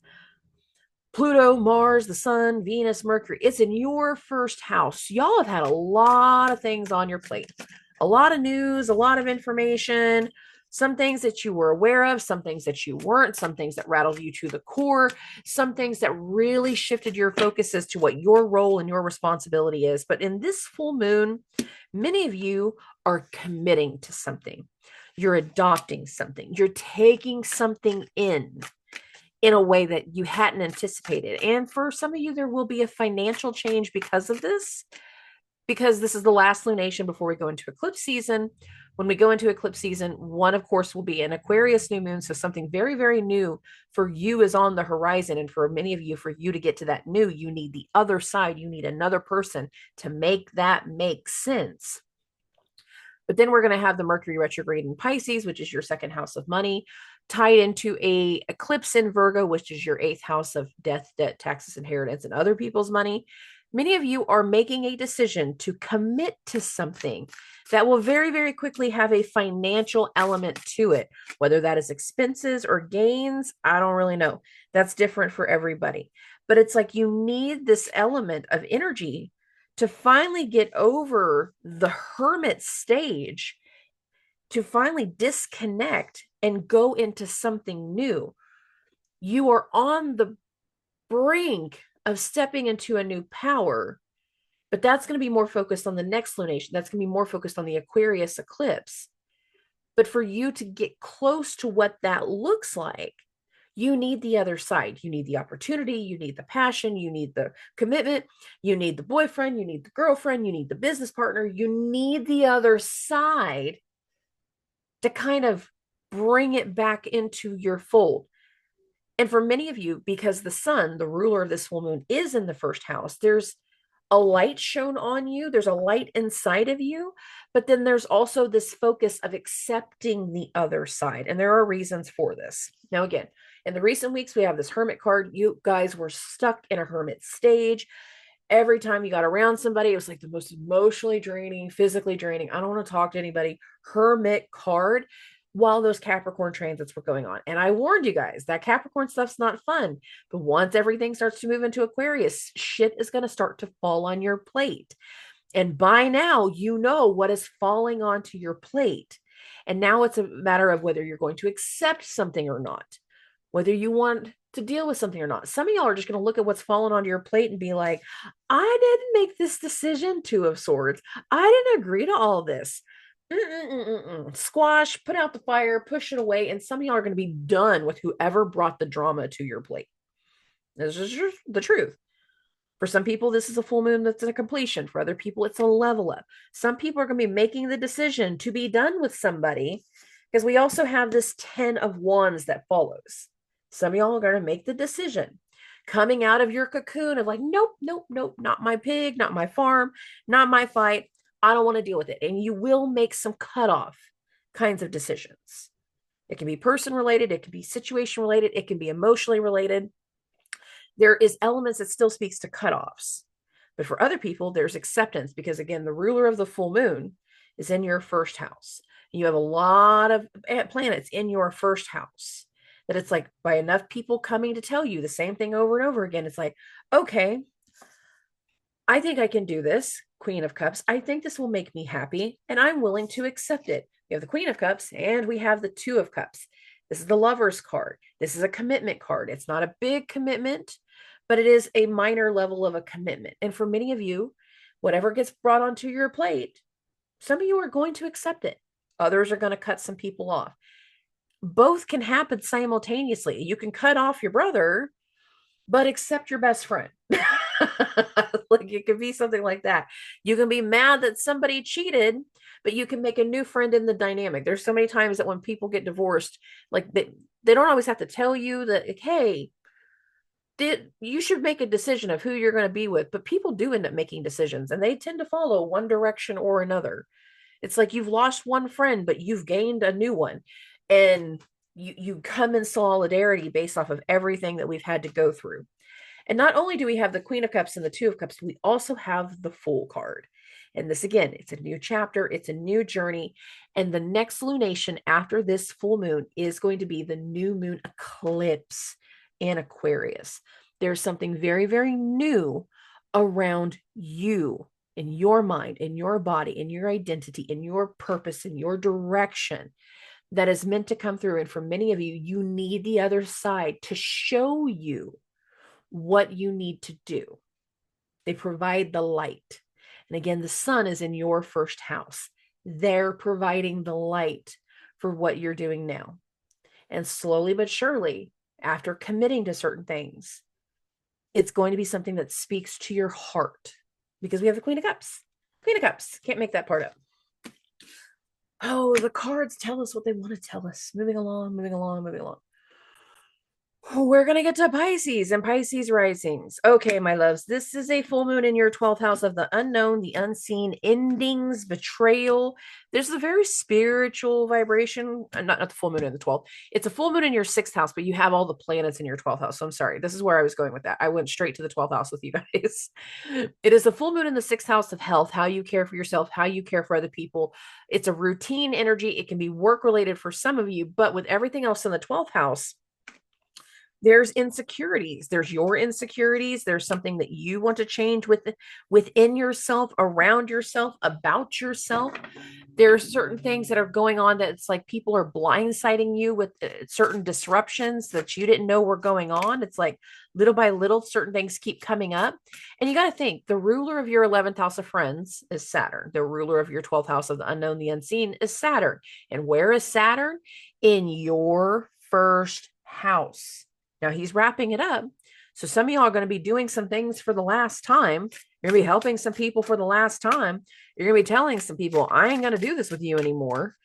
Pluto, Mars, the Sun, Venus, Mercury, it's in your first house. Y'all have had a lot of things on your plate, a lot of news, a lot of information, some things that you were aware of, some things that you weren't, some things that rattled you to the core, some things that really shifted your focus as to what your role and your responsibility is. But in this full moon, many of you are committing to something. You're adopting something. You're taking something in a way that you hadn't anticipated. And for some of you, there will be a financial change because of this, because this is the last lunation before we go into eclipse season. When we go into eclipse season, one, of course, will be an Aquarius new moon. So something very, very new for you is on the horizon. And for many of you, for you to get to that new, you need the other side. You need another person to make that make sense. But then we're going to have the Mercury retrograde in Pisces, which is your second house of money, tied into a eclipse in Virgo, which is your eighth house of death, debt, taxes, inheritance, and other people's money. Many of you are making a decision to commit to something that will very, very quickly have a financial element to it, whether that is expenses or gains. I don't really know. That's different for everybody. But it's like you need this element of energy to finally get over the hermit stage to finally disconnect and go into something new. You are on the brink of stepping into a new power, but that's going to be more focused on the next lunation. That's going to be more focused on the Aquarius eclipse. But for you to get close to what that looks like, you need the other side. You need the opportunity. You need the passion. You need the commitment. You need the boyfriend. You need the girlfriend. You need the business partner. You need the other side to kind of bring it back into your fold. And for many of you, because the sun, the ruler of this full moon, is in the first house, there's a light shown on you. There's a light inside of you. But then there's also this focus of accepting the other side. And there are reasons for this. Now, again, in the recent weeks, we have this hermit card. You guys were stuck in a hermit stage. Every time you got around somebody, it was like the most emotionally draining, physically draining. I don't want to talk to anybody. Hermit card while those Capricorn transits were going on. And I warned you guys that Capricorn stuff's not fun. But once everything starts to move into Aquarius, shit is going to start to fall on your plate. And by now, you know what is falling onto your plate. And now it's a matter of whether you're going to accept something or not, whether you want to deal with something or not. Some of y'all are just going to look at what's fallen onto your plate and be like, I didn't make this decision, Two of Swords. I didn't agree to all this. Squash, put out the fire, push it away. And some of y'all are going to be done with whoever brought the drama to your plate. This is just the truth. For some people, this is a full moon that's a completion. For other people, it's a level up. Some people are going to be making the decision to be done with somebody, because we also have this 10 of Wands that follows. Some of y'all are going to make the decision coming out of your cocoon of like, nope, nope, nope, not my pig, not my farm, not my fight. I don't want to deal with it. And you will make some cutoff kinds of decisions. It can be person related. It can be situation related. It can be emotionally related. There is elements that still speaks to cutoffs. But for other people, there's acceptance, because again, the ruler of the full moon is in your first house. And you have a lot of planets in your first house, that it's like, by enough people coming to tell you the same thing over and over again, it's like, okay, I think I can do this, Queen of Cups. I think this will make me happy, and I'm willing to accept it. We have the Queen of Cups and we have the Two of Cups. This is the Lover's card. This is a commitment card. It's not a big commitment, but it is a minor level of a commitment. And for many of you, whatever gets brought onto your plate, some of you are going to accept it. Others are going to cut some people off. Both can happen simultaneously. You can cut off your brother, but accept your best friend. Like, it could be something like that. You can be mad that somebody cheated, but you can make a new friend in the dynamic. There's so many times that when people get divorced, like they don't always have to tell you that, like, hey, you should make a decision of who you're going to be with. But people do end up making decisions, and they tend to follow one direction or another. It's like you've lost one friend, but you've gained a new one. And you come in solidarity based off of everything that we've had to go through. And not only do we have the Queen of Cups and the Two of Cups, we also have the Fool card. And this, again, it's a new chapter. It's a new journey. And the next lunation after this full moon is going to be the new moon eclipse in Aquarius. There's something very, very new around you, in your mind, in your body, in your identity, in your purpose, in your direction, that is meant to come through. And for many of you, you need the other side to show you what you need to do. They provide the light. And again, the sun is in your first house. They're providing the light for what you're doing now. And slowly but surely, after committing to certain things, it's going to be something that speaks to your heart, because we have the Queen of Cups. Queen of Cups. Can't make that part up. Oh, the cards tell us what they want to tell us. Moving along, moving along, moving along. We're going to get to Pisces and Pisces risings. Okay, my loves, this is a full moon in your 12th house of the unknown, the unseen, endings, betrayal. There's a very spiritual vibration. Not the full moon in the 12th. It's a full moon in your 6th house, but you have all the planets in your 12th house. So I'm sorry. This is where I was going with that. I went straight to the 12th house with you guys. It is a full moon in the 6th house of health, how you care for yourself, how you care for other people. It's a routine energy. It can be work related for some of you, but with everything else in the 12th house, there's insecurities. There's your insecurities. There's something that you want to change within yourself, around yourself, about yourself. There are certain things that are going on that it's like people are blindsiding you with certain disruptions that you didn't know were going on. It's like little by little, certain things keep coming up. And you got to think the ruler of your 11th house of friends is Saturn. The ruler of your 12th house of the unknown, the unseen is Saturn. And where is Saturn? In your first house. Now he's wrapping it up. So some of y'all are going to be doing some things for the last time. You're going to be helping some people for the last time. You're going to be telling some people, I ain't going to do this with you anymore.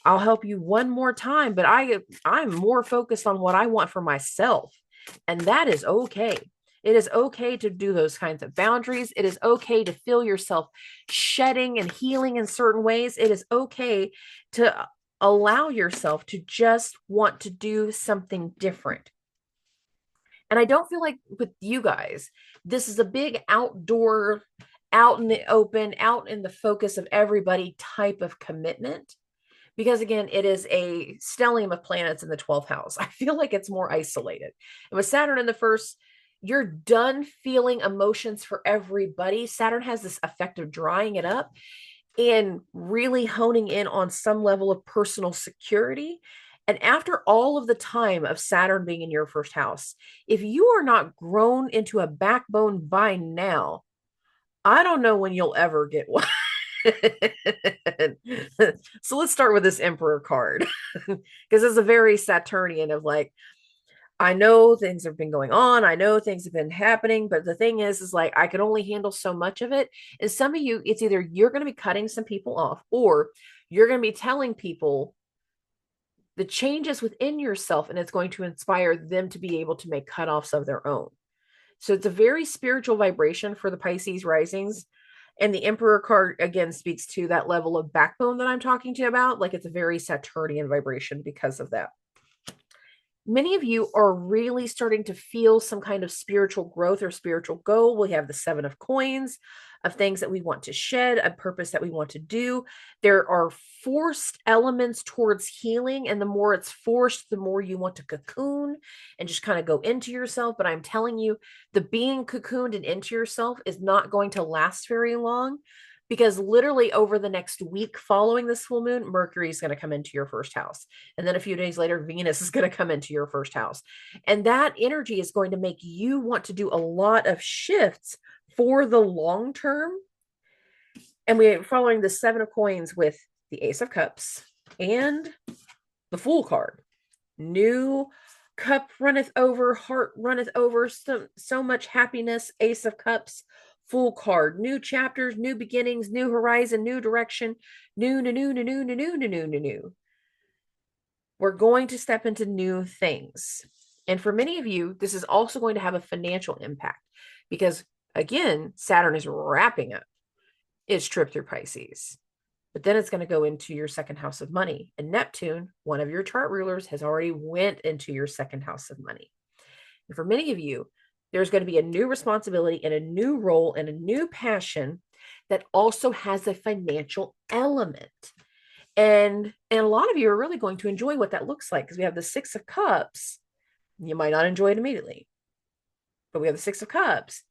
I'll help you one more time, but I'm more focused on what I want for myself. And that is okay. It is okay to do those kinds of boundaries. It is okay to feel yourself shedding and healing in certain ways. It is okay to allow yourself to just want to do something different. And I don't feel like with you guys, this is a big outdoor, out in the open, out in the focus of everybody type of commitment. Because again, it is a stellium of planets in the 12th house. I feel like it's more isolated. And with Saturn in the first, you're done feeling emotions for everybody. Saturn has this effect of drying it up and really honing in on some level of personal security. And after all of the time of Saturn being in your first house, if you are not grown into a backbone by now, I don't know when you'll ever get one. So let's start with this Emperor card because it's a very Saturnian of like, I know things have been going on. I know things have been happening, but the thing is like, I can only handle so much of it. And some of you, it's either you're going to be cutting some people off or you're going to be telling people the changes within yourself, and it's going to inspire them to be able to make cutoffs of their own. So it's a very spiritual vibration for the Pisces risings. And the Emperor card again speaks to that level of backbone that I'm talking to you about. Like it's a very Saturnian vibration because of that. Many of you are really starting to feel some kind of spiritual growth or spiritual goal. We have the 7 of coins, of things that we want to shed, a purpose that we want to do. There are forced elements towards healing, and the more it's forced, the more you want to cocoon and just kind of go into yourself. But I'm telling you, the being cocooned and into yourself is not going to last very long, because literally over the next week following this full moon, Mercury is going to come into your first house. And then a few days later, Venus is going to come into your first house. And that energy is going to make you want to do a lot of shifts for the long term. And we're following the 7 of coins with the Ace of Cups and the Fool card. New cup runneth over, heart runneth over, so much happiness, Ace of Cups. Full card, new chapters, new beginnings, new horizon, new direction, new. We're going to step into new things. And for many of you, this is also going to have a financial impact because, again, Saturn is wrapping up its trip through Pisces. But then it's going to go into your second house of money. And Neptune, one of your chart rulers, has already went into your second house of money. And for many of you, there's going to be a new responsibility and a new role and a new passion that also has a financial element. And a lot of you are really going to enjoy what that looks like because we have the 6 of Cups. You might not enjoy it immediately, but we have the 6 of Cups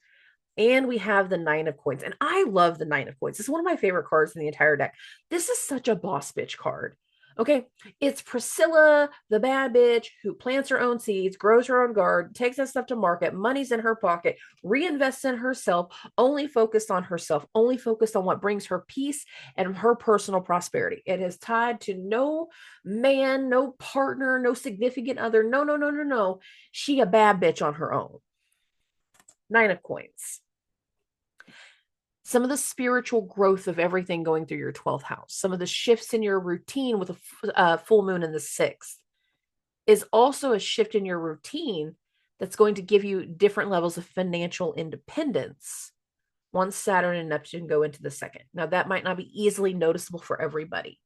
and we have the 9 of Coins. And I love the 9 of Coins. It's one of my favorite cards in the entire deck. This is such a boss bitch card. Okay, it's Priscilla, the bad bitch who plants her own seeds, grows her own garden, takes that stuff to market, money's in her pocket, reinvests in herself, only focused on herself, only focused on what brings her peace and her personal prosperity. It is tied to no man, no partner, no significant other. No. She a bad bitch on her own. 9 of Coins. Some of the spiritual growth of everything going through your 12th house, some of the shifts in your routine with a full moon in the 6th is also a shift in your routine that's going to give you different levels of financial independence once Saturn and Neptune go into the second. Now, that might not be easily noticeable for everybody.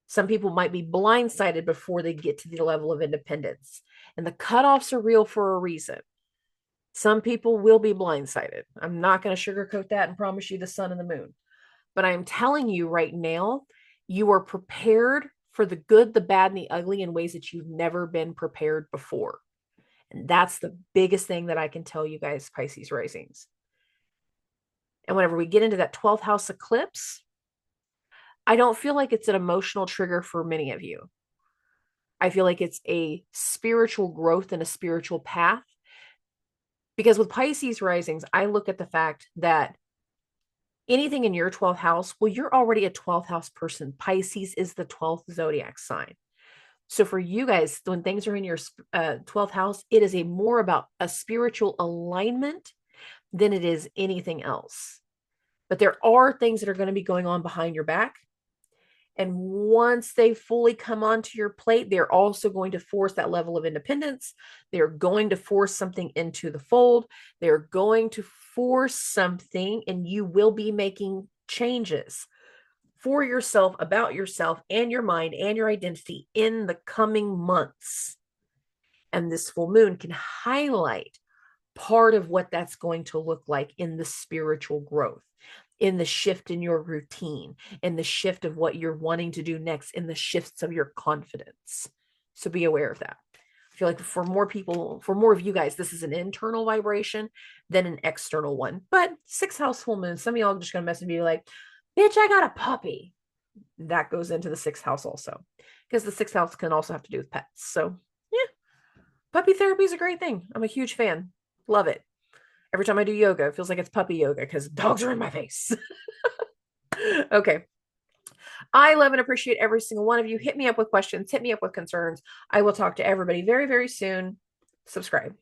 Some people might be blindsided before they get to the level of independence. And the cutoffs are real for a reason. Some people will be blindsided. I'm not going to sugarcoat that and promise you the sun and the moon. But I'm telling you right now, you are prepared for the good, the bad, and the ugly in ways that you've never been prepared before. And that's the biggest thing that I can tell you guys, Pisces risings. And whenever we get into that 12th house eclipse, I don't feel like it's an emotional trigger for many of you. I feel like it's a spiritual growth and a spiritual path. Because with Pisces risings, I look at the fact that anything in your 12th house, well, you're already a 12th house person. Pisces is the 12th zodiac sign. So for you guys, when things are in your 12th house, it is a more about a spiritual alignment than it is anything else. But there are things that are going to be going on behind your back. And once they fully come onto your plate, they're also going to force that level of independence. They're going to force something into the fold. They're going to force something, and you will be making changes for yourself, about yourself and your mind and your identity in the coming months. And this full moon can highlight part of what that's going to look like in the spiritual growth, in the shift in your routine, in the shift of what you're wanting to do next, in the shifts of your confidence. So be aware of that. I feel like for more people, for more of you guys, this is an internal vibration than an external one. But 6th house full moon, some of y'all are just going to mess and be like, bitch, I got a puppy. That goes into the 6th house also, because the 6th house can also have to do with pets. So yeah, puppy therapy is a great thing. I'm a huge fan. Love it. Every time I do yoga, it feels like it's puppy yoga because dogs are in my face. Okay. I love and appreciate every single one of you. Hit me up with questions, hit me up with concerns. I will talk to everybody very, very soon. Subscribe.